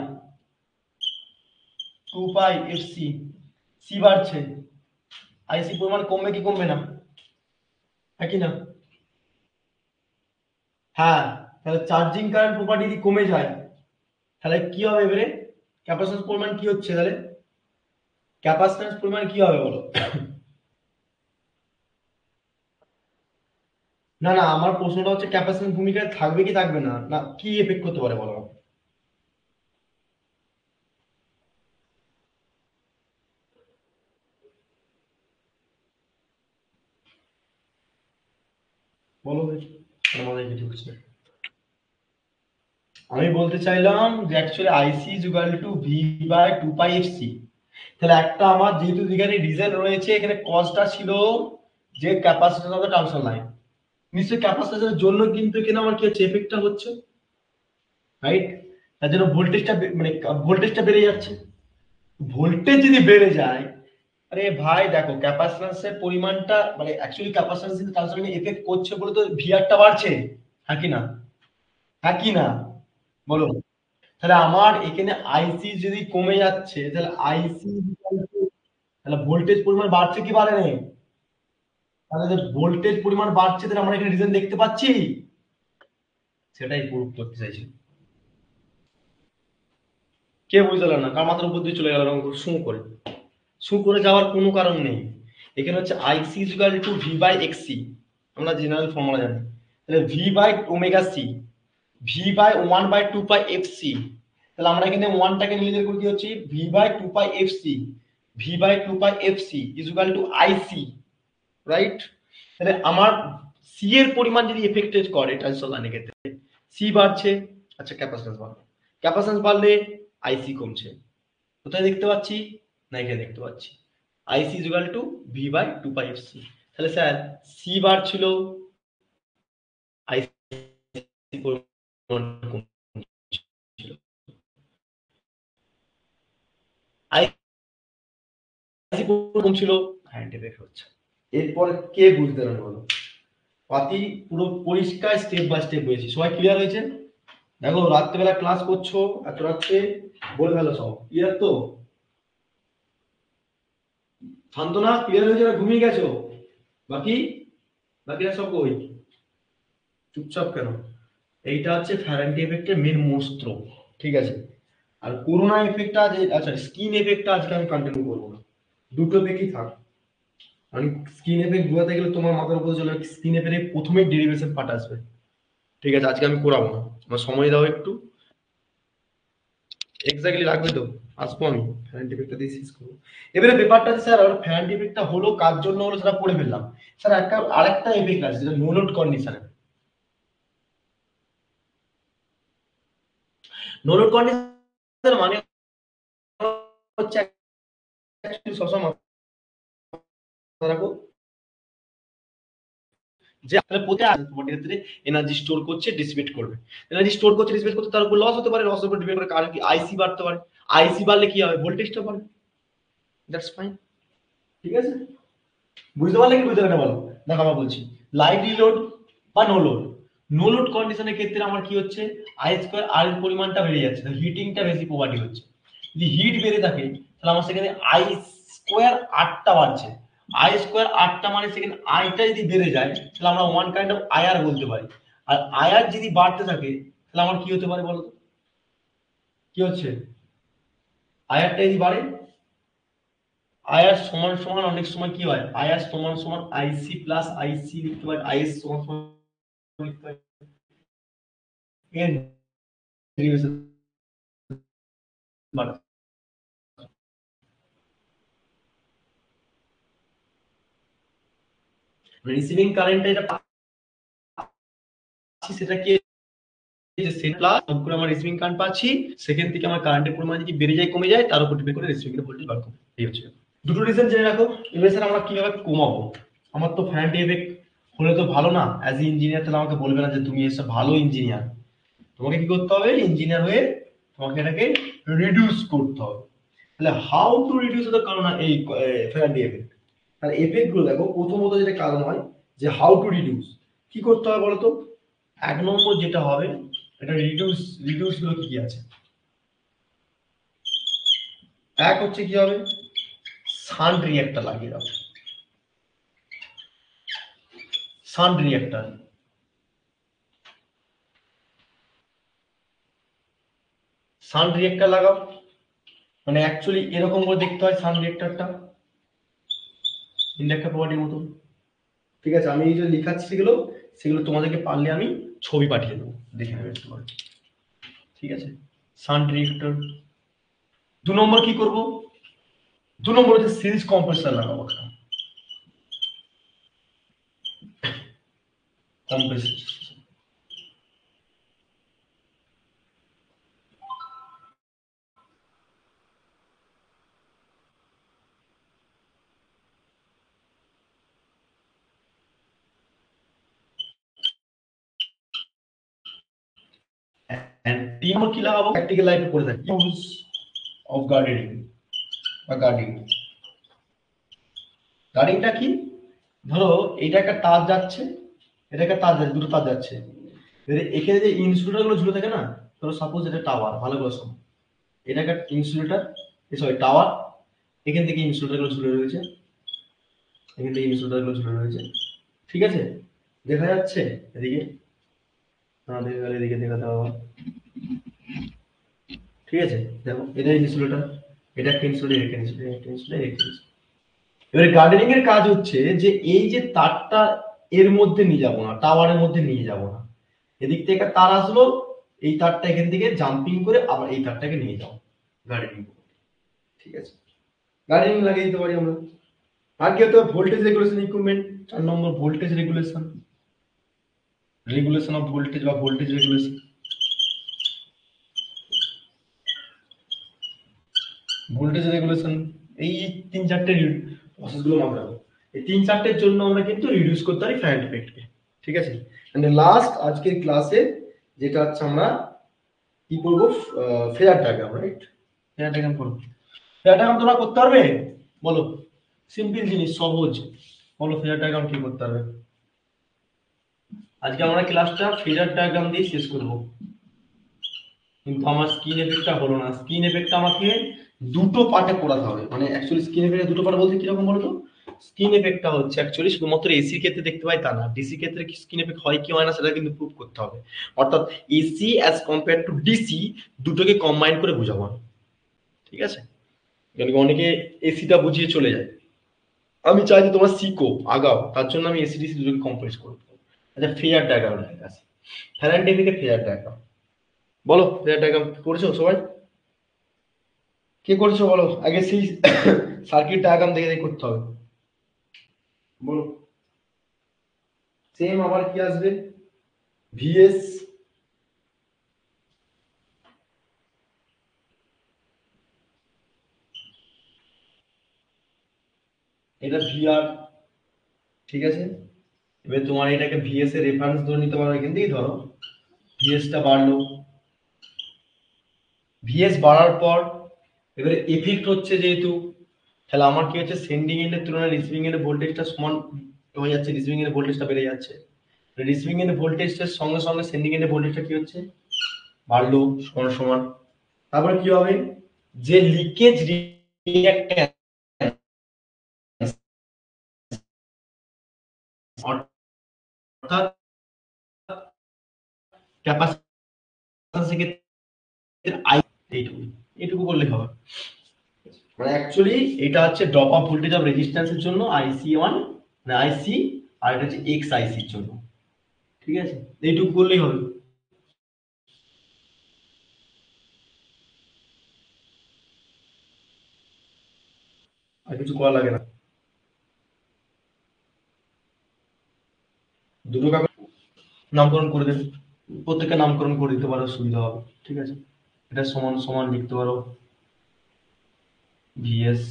2 pi F C. C বাড়ছে, আইসি পরিমাণ কমবে কি কমবে না, হ্যাঁ কি না? হ্যাঁ, তাহলে চার্জিং কারেন্ট প্রপার্টি যদি কমে যায় তাহলে কি হবে এবারে, ক্যাপাসিট্যান্স পরিমাণ কি হচ্ছে তাহলে, ক্যাপাসিট্যান্স পরিমাণ কি হবে বলো। না না, আমার প্রশ্নটা হচ্ছে ক্যাপাসিট্যান্স ভূমিকায় থাকবে কি থাকবে না, না কি এফেক্ট করতে পারে বলো আমাকে? বলো দেখি, আমার মাথায় কিছু ঢুকছে না। আমি বলতে চাইলাম যে actually IC is equal to V by 2 pi F C. তাহলে একটা আমার যেহেতু এখানে রিজন রয়েছে, এখানে কজটা ছিল যে capacitor of the transfer line, নিশ্চয়ই ক্যাপাসিটরের জন্য কিন্তু এখানে আমার কি হচ্ছে, এফেক্টটা হচ্ছে, রাইট? তার জন্য ভোল্টেজটা মানে ভোল্টেজটা বেড়ে যাচ্ছে। ভোল্টেজ যদি বেড়ে যায়, আরে ভাই দেখো ক্যাপাসিট্যান্সের পরিমাণটা মানে অ্যাকচুয়ালি ক্যাপাসিট্যান্স কিন্তু ট্রান্সফার এফেক্ট করছে বলে তো ভিআরটা বাড়ছে, হ্যাঁ কি না, হ্যাঁ কি না, বলো। তাহলে আমার এখানে আইসি যদি কমে যাচ্ছে তাহলে আইসি, তাহলে ভোল্টেজ পরিমাণ বাড়ছে কি বাড়ে নেই, তাহলে যে ভোল্টেজ পরিমাণ বাড়ছে তাহলে আমরা এখানে রিজন দেখতে পাচ্ছি, সেটাই প্রুভ করতে চাইছি। কে বুঝতে পারলো না, কার মাথার উপর দিয়ে চলে গেল এরকম করে শু করে, শু করে যাওয়ার কোনো কারণ নেই। এখানে হচ্ছে IC equal to V by XC, আমরা জেনারেল ফর্মুলা জানি, তাহলে V by omega C, V by 1/2 pi F C. তাহলে আমরা এখানে ওয়ানটাকে নিলে করে কি হচ্ছে V by 2 pi F C, V by 2 pi F C is equal to IC, right? তাহলে আমার সি এর পরিমাণ যদি এফেক্টেড করে ট্রান্সফার লাইনের ক্ষেত্রে, সি বাড়ছে, আচ্ছা ক্যাপাসিট্যান্স বাড়বে, ক্যাপাসিট্যান্স বাড়লে আইসি কমছে, কোথায় দেখতে পাচ্ছি, না এখানে দেখতে পাচ্ছি, IC is equal to V by 2 pi F C. তাহলে স্যার সি বাড়ছিল, আইসি পরিমাণ কমছিল, আইসি পরিমাণ কমছিল, হ্যান্ড এফেক্ট হচ্ছে। এরপর কে বুঝতে পারবে বলো, পাতি পুরো পরিষ্কার স্টেপ বাই স্টেপ হয়েছে, সবাই ক্লিয়ার হয়েছে? দেখো রাত্রেবেলা ক্লাস করছো, এত রাত্রে বলে ফেলো সব ক্লিয়ার তো, শান্তনা ক্লিয়ার হয়েছে না ঘুমিয়ে গেছো, বাকি বাকিরা সব কই, চুপচাপ কেন? এইটা হচ্ছে ফ্যারান্টি এফেক্টের মেন মস্ত্র, ঠিক আছে? আর করোনা এফেক্টটা যে, আচ্ছা স্কিন এফেক্টটা আজকে আমি কন্টিনিউ করবো না, দুটো দেখি থাক। মানে স্কিন এফেক্ট বোঝাতে গেলে তোমার মাথার উপর চলে স্কিন এফেক্ট প্রথমেই ডেরিভেশন পার্ট আসবে, ঠিক আছে? আজকে আমি করাবো না, আমার সময় দাও একটু, এক্স্যাক্টলি লাগবে তো, আসবো আমি ফ্যান টিপিকটা দিয়ে শেষ করবো। এবারে ব্যাপারটা আছে স্যার, আর ফ্যান টিপিকটা হলো কার জন্য হলো সেটা পড়ে ফেললাম। স্যার একটা আরেকটা এফেক্ট আছে যেটা নো লোড কন্ডিশনে, নো লোড কন্ডিশন মানে হচ্ছে actually সবসময় মাথায় রাখো যে আসলে প্রতি বডির ক্ষেত্রে এনার্জি স্টোর করছে, ডিসিপেট করবে, এনার্জি স্টোর করছে ডিসিপেট করতে, তার উপর লস হতে পারে, লসের উপর ডিপেন্ড করে কার কি আইসি বাড়তে পারে, আইসি বাড়লে কি হবে, ভোল্টেজটা বাড়বে, দ্যাটস ফাইন, ঠিক আছে? বুঝতে পারলে কি বুঝতে পারলে বলো, দেখো আমরা বলছি লাইট লোড বা নো লোড, নো লোড কন্ডিশনের ক্ষেত্রে আমার কি হচ্ছে, আই স্কোয়ার আর এর পরিমাণটা বেড়ে যাচ্ছে, হিটিংটা বেশি প্রপার্টি হচ্ছে, যদি হিট বেড়ে থাকে তাহলে আমার সেখানে আই স্কোয়ার আটটা বাড়ছে, আই স্কোয়ার আটটা মানে সেখানে আইটা যদি বেড়ে যায় তাহলে আমরা ওয়ান কাইন্ড অফ আয়ার বলতে পারি, আর আয়ার যদি বাড়তে থাকে তাহলে আমার কি হতে পারে বলো তো, কি হচ্ছে, আয়ারটা যদি বাড়ে, আয়ার সমান সমান অনেক সময় কি হয়, আয়ার সমান সমান আইসি প্লাস আইসি লিখতে পারি, আইএস সমান সমান লিখতে পারি, এর ডেরিভেশন বাড়ে। রিসিভিং কারেন্টটা এটা পাচ্ছি সেটা কি, যে সেট প্লাস করে আমার রিসিভিং কারেন্ট পাচ্ছি, সেখান থেকে আমার কারেন্টের পরিমাণ যদি বেড়ে যায় কমে যায় তার উপর ডিপেন্ড করে রিসিভিং এর ভোল্টেজ বাড়বে। এই হচ্ছে দুটো রিজন জেনে রাখো। এবার স্যার আমরা কিভাবে কমাবো? আমার তো ফ্যারাডে এফেক্ট হলে তো ভালো না, অ্যাজ এ ইঞ্জিনিয়ার তাহলে আমাকে বলবে না যে তুমি এসে ভালো ইঞ্জিনিয়ার। তোমাকে কি করতে হবে? ইঞ্জিনিয়ার হয়ে তোমাকে এটাকে রিডিউস করতে হবে। তাহলে হাউ টু রিডিউস দ্য কারণ এই ফ্যারাডে এফেক্ট। তাহলে এফেক্ট গুলো দেখো, প্রথমত যেটা কারণ হয় যে হাউ টু রিডিউস, কি করতে হবে বলো তো? এক নম্বর যেটা হবে, এটা রিডিউস গুলো কি কি আছে? এক হচ্ছে কি হবে, শান্ট রিঅ্যাক্টর লাগিয়ে দাও। শান্ট রিঅ্যাক্টর, শান্ট রিঅ্যাক্টর লাগাও। মানে অ্যাকচুয়ালি এরকম করে দেখতে হয় শান্ট রিঅ্যাক্টরটা, ইন্ডাক্টর প্রপার্টির মতো। ঠিক আছে, আমি এই যে লেখাচ্ছি সেগুলো, সেগুলো তোমাদেরকে পারলে আমি ছবি পাঠিয়ে দেবো, দেখে নেবে একটু করে। ঠিক আছে, শান্ট রিঅ্যাক্টর। দু নম্বর কি করব? দু নম্বর হচ্ছে সিরিজ কম্প্রেসর লাগাবো একটা, কম্প্রেসর। এন্ড তিন নম্বর কি লাগাবো? প্র্যাকটিক্যাল লাইফে পড়ে থাকি, ইউজ অফ গার্ডেনিং বা গার্ডিং। গার্ডিংটা কি? ধরো এইটা একটা তার যাচ্ছে, এটা একটা তার যাচ্ছে, দুটো তার যাচ্ছে। এবারে এখানে যে ইনসুলেটর গুলো ঝুলে থাকে না, ধরো সাপোজ এটা টাওয়ার, ভালো করে শোনো, এটা একটা ইনসুলেটর, সরি টাওয়ার। এখান থেকে ইনসুলেটর গুলো ঝুলে রয়েছে, এখান থেকে ইনসুলেটর গুলো ঝুলে রয়েছে। ঠিক আছে, দেখা যাচ্ছে এদিকে, না দেখা গেলে এদিকে দেখাতে হবে। ঠিক আছে, দেখো এটা ইনসুলেটর, এটা একটা ইনসুলেটর, এটা একটা ইনসুলেটর, এটা একটা ইনসুলেটর, এটা একটা ইনসুলেটর। এবারে গার্ডেনিং এর কাজ হচ্ছে যে এই যে তারটা এর মধ্যে নিয়ে যাব না, টাওয়ারের মধ্যে নিয়ে যাব না, এদিক থেকে তার আসলো, এই তারটা এখান থেকে জাম্পিং করে আবার এই তারটাকে নিয়ে যাও গার্ডেনিং। ঠিক আছে, গার্ডেনিং লাগিয়ে দিতে পারি আমরা। আর কি হতে হবে? Voltage regulation equipment, 4 number voltage regulation, regulation of voltage বা ভোল্টেজ রেগুলেশন। ভোল্টেজ রেগুলেশন, এই তিন চারটে প্রসেসগুলো মাথায় রাখো। এই তিন চারটের জন্য আমরা কিন্তু রিডিউস করতে পারি ফ্যারাডে এফেক্টকে। ঠিক আছে, এন্ড লাস্ট আজকের ক্লাসে যেটা হচ্ছে আমরা কি করবো, fair diagram, right? Fair diagram করবো। ফেয়ার ডায়াগ্রাম তোমরা করতে পারবে? বলো, সিম্পল জিনিস, সহজ। বলো ফেয়ার ডায়াগ্রাম কি করতে হবে? আজকে আমরা ক্লাসটা ফেয়ার ডায়াগ্রাম দিয়ে শেষ করব, কিন্তু আমার স্কিন এফেক্টটা হলো না। স্কিন এফেক্টটা আমাকে দুটো পার্টে করাতে হবে। মানে অ্যাকচুয়ালি স্কিন এফেক্ট দুটো পার্ট বলতে কিরকম বলতো? স্কিন এফেক্টটা হচ্ছে অ্যাকচুয়ালি শুধুমাত্র এসির ক্ষেত্রে দেখতে পাই তা না, ডিসি ক্ষেত্রে কি স্কিন এফেক্ট হয় কি হয় না সেটা কিন্তু প্রুভ করতে হবে। অর্থাৎ AC as compare to DC দুটোকে কম্বাইন করে বোঝাবো আমি। ঠিক আছে, কারণ কি অনেকে এসিটা বুঝিয়ে চলে যায়, আমি চাই যে তোমরা শিখো আগাও, তার জন্য আমি এসি ডিসি দুটোকে কম্পাইজ করবো। আচ্ছা, ফেয়ার ডায়াগ্রাম আছে, ফ্যারাডে এফেক্টের ফেয়ার ডায়াগ্রাম। বলো ফেয়ার ডায়াগ্রাম করেছো সবাই? কে করেছো বলো আগে, সেই সার্কিট ডায়াগ্রাম দেখে দেখে করতে হবে। বলো, সেম আবার কি আসবে? ভিএস, এটা ভিআর। ঠিক আছে, এবার তোমার এটাকে ভিএস এর রেফারেন্স ধরে নিতে পারো, এখান থেকেই ধরো ভিএস টা বাড়লো। ভিএস বাড়ার পর এবারে এফেক্ট হচ্ছে যেহেতু, তাহলে আমার কি হচ্ছে, সেন্ডিং এন্ডের তুলনায় রিসিভিং এন্ডের ভোল্টেজটা সমান হয়ে যাচ্ছে, রিসিভিং এন্ডের ভোল্টেজটা বেড়ে যাচ্ছে। রিসিভিং এন্ডের ভোল্টেজটার সঙ্গে সঙ্গে সেন্ডিং এন্ডের ভোল্টেজটা কি হচ্ছে, বাড়লো, সমান সমান। তারপরে কি হবে, যে লিকেজ রিঅ্যাক্ট্যান্স, অর্থাৎ ক্যাপাসিট্যান্স থেকে আই, এইটুকু এইটুকু বললেই হবে। মানে অ্যাকচুয়ালি এটা হচ্ছে ড্রপ অফ ভোল্টেজ অফ রেজিস্ট্যান্সের জন্য আইসি ওয়ান, মানে আইসি, আর এটা হচ্ছে এক্স আইসির জন্য। ঠিক আছে, এইটুকু করলেই হবে, আর কিছু করা লাগে না। দুটো কাগজ নামকরণ করে দেবে, প্রত্যেকটা নামকরণ করে দিতে পারো, সুবিধা হবে। ঠিক আছে, এটা সমান সমান লিখতে পারো ভিএস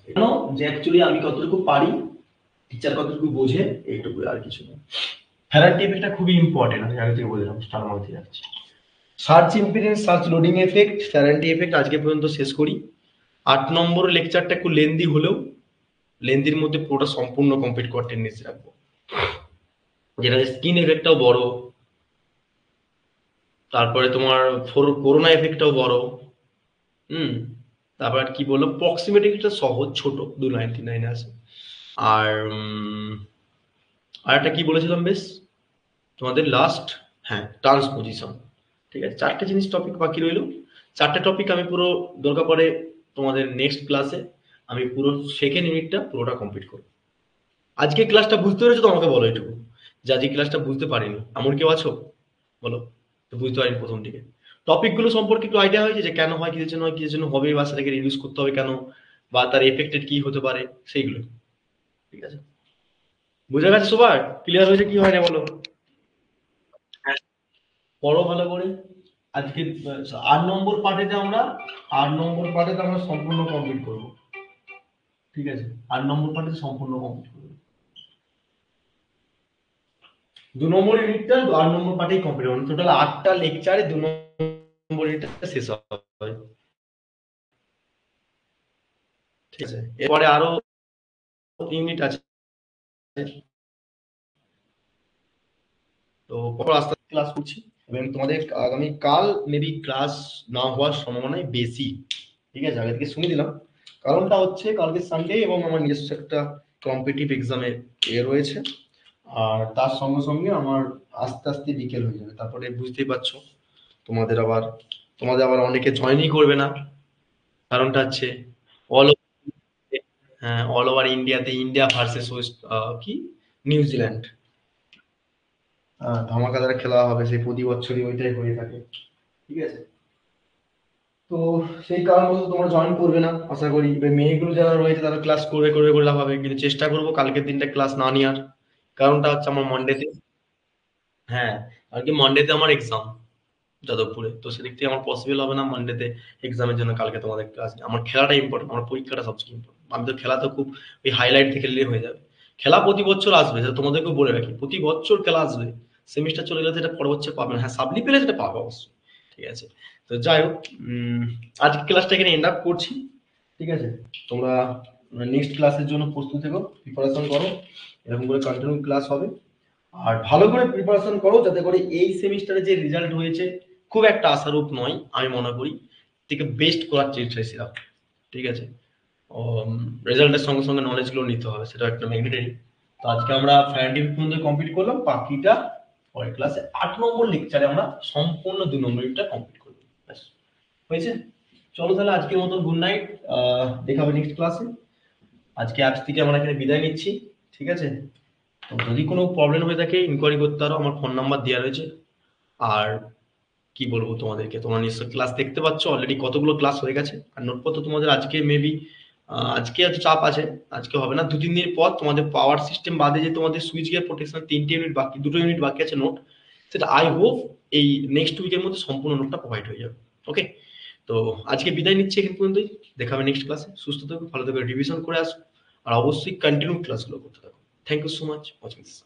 জানো যে অ্যাকচুয়ালি আমি কতটুকু পারি, টিচার কতটুকু বোঝে, এইটুকু, আর কিছু না। ফ্যারাডে এফেক্টটা খুবই ইম্পর্টেন্ট, আমি আগে থেকে বললাম, স্টার মার্কে যাচ্ছি। Search impedance, search loading effect, Faraday effect আজকে পর্যন্ত শেষ করি। 8 নম্বর লেকচারটা একটু লেন্দি হলেও লেন্দির মধ্যে পুরোটা সম্পূর্ণ কমপ্লিট করার টেন্ডেন্সি রাখবো, যেটা স্কিন এফেক্টটাও বড়, তারপরে তোমার করোনা এফেক্টটাও বড়। হুম, তারপর আর কি বললো, প্রক্সিমেটিটা সহজ, ছোট, 299 আছে। আর একটা কি বলেছিলাম বেশ তোমাদের লাস্ট, হ্যাঁ, ট্রান্সপোজিশন। ঠিক আছে, 4টে জিনিস টপিক বাকি রইলো। 4টে টপিক আমি পুরো দরকার পড়ে তোমাদের নেক্সট ক্লাসে আমি পুরো সেকেন্ড ইউনিটটা পুরোটা কমপ্লিট করবো। আজকে ক্লাসটা বুঝতে পেরেছো তো? আমাকে বলো এটুকু, যে আজকে ক্লাসটা বুঝতে পারিনি এমন কেউ আছো? বলো তো, বুঝতে পারিনি প্রথম দিকে। টপিকগুলো সম্পর্কে একটু আইডিয়া হয়েছে যে কেন হয়, কিসের জন্য হয়, কিসের জন্য হবে, বা সেটাকে রিডিউস করতে হবে কেন, বা তার এফেক্টেড কি হতে পারে, সেইগুলো। ঠিক আছে, বুঝে গেছে সবার? ক্লিয়ার হয়েছে কি হয় না বলো? হ্যাঁ, পড়ো ভালো করে। আজকে 8 নম্বর পার্টেতে আমরা সম্পূর্ণ কমপ্লিট করব। ঠিক আছে, 8 নম্বর পার্টে সম্পূর্ণ কমপ্লিট করব। 2 নম্বর ইউনিটটা 8 নম্বর পার্টেই কমপ্লিট হবে, টোটাল 8টা লেকচারে 2 নম্বর ইউনিটটা শেষ হবে। ঠিক আছে, এরপরে আরো ইউনিট আছে, তো পর আস্তে আস্তে ক্লাস করছি, এবং তোমাদের আগামী কাল মেবি ক্লাস না হওয়ার সম্ভাবনাই বেশি। ঠিক আছে, আগে থেকে শুনে দিলাম, কারণটা হচ্ছে কালকে সানডে এবং আমার নিজস্ব একটা কম্পিটিটিভ এক্সামের রয়েছে, আর তার সঙ্গে সঙ্গে আমার আস্তে আস্তে বিকেল হয়ে যাবে, তারপরে বুঝতেই পারছো তোমাদের আবার অনেকে জয়েনই করবে না। কারণটা হচ্ছে অল হ্যাঁ, অল ওভার ইন্ডিয়াতে ইন্ডিয়া ভার্সেস ওয়েস্ট কি নিউজিল্যান্ড ধামাকাদার খেলা হবে, সেই প্রতি বছরই ওইটাই হয়ে থাকে। ঠিক আছে, তো সেই কারণবশত তোমরা জয়েন করবে না আশা করি। এবার মেয়েগুলো যারা রয়েছে তারা ক্লাস করে লাভ হবে, কিন্তু চেষ্টা করবো কালকের দিনটা ক্লাস না নেওয়ার। কারণটা হচ্ছে আমার মন্ডেতে, হ্যাঁ, আর কি মন্ডেতে আমার এক্সাম যাদবপুরে, তো সেদিক থেকে আমার পসিবল হবে না মানডেতে এক্সামের জন্য কালকে তোমাদের ক্লাস। আমার খেলাটা ইম্পর্টেন্ট, আমার পরীক্ষাটা সবচেয়ে ইম্পর্টেন্ট। আমি তো খেলা তো খুব ওই হাইলাইট থেকে খেললে হয়ে যাবে। খেলা প্রতি বছর আসবে, সেটা তোমাদেরকেও বলে রাখি, প্রতি বছর খেলা আসবে। সেমিস্টার চলে গেলে সেটা পরের বছর পাবে না, হ্যাঁ সাপ্লি পেলে সেটা পাবে অবশ্যই। ঠিক আছে, তো যাই হোক, আজকে ক্লাসটা এখানে এন্ড আপ করছি। ঠিক আছে, তোমরা নেক্সট ক্লাসের জন্য প্রস্তুত থেকো, প্রিপারেশন করো, এরকম করে কন্টিনিউ ক্লাস হবে। আর ভালো করে প্রিপারেশন করো, যাতে করে এই সেমিস্টারে যে রেজাল্ট হয়েছে খুব একটা আশারূপ নয়, আমি মনে করি থেকে বেস্ট করার চেষ্টা ছিলাম। ঠিক আছে, রেজাল্টের সঙ্গে সঙ্গে নলেজগুলো নিতে হবে, সেটা একটা ম্যান্ডেটরি। তো আজকে আমরা সায়েন্টিফিক মধ্যে কমপ্লিট করলাম, বাকিটা পরের ক্লাসে 8 নম্বর লেকচারে আমরা সম্পূর্ণ 2 নম্বরটা কমপ্লিট করবো। ব্যাস, হয়েছে। চলো তাহলে আজকের মতো গুড নাইট, দেখা হবে নেক্সট ক্লাসে। আজ থেকে আমরা এখানে বিদায় নিচ্ছি। ঠিক আছে, তো যদি কোনো প্রবলেম হয়ে থাকে ইনকোয়ারি করতে পারো, আমার ফোন নাম্বার দেওয়া রয়েছে। আর কি বলবো তোমাদেরকে, তোমরা নিশ্চয় ক্লাস দেখতে পাচ্ছ, অলরেডি কতগুলো ক্লাস হয়ে গেছে, আর নোটপত্র তোমাদের আজকে মেবি আজকে এত চাপ আছে, আজকে হবে না, 2-3 দিন পর তোমাদের পাওয়ার সিস্টেম বাদে যে তোমাদের সুইচ গিয়ার প্রোটেকশন 3টে ইউনিট বাকি, 2টো ইউনিট বাকি আছে নোট, সেটা আই হোপ এই নেক্সট উইকের মধ্যে সম্পূর্ণ নোটটা প্রোভাইড হয়ে যাবে। ওকে, তো আজকে বিদায় নিচ্ছি এখান পর্যন্তই, দেখা হবে নেক্সট ক্লাসে। সুস্থ থাকো, ভালো থাকো, রিভিশন করে আসো, আর অবশ্যই কন্টিনিউ ক্লাসগুলো করতে থাকো। Thank you so much watching this.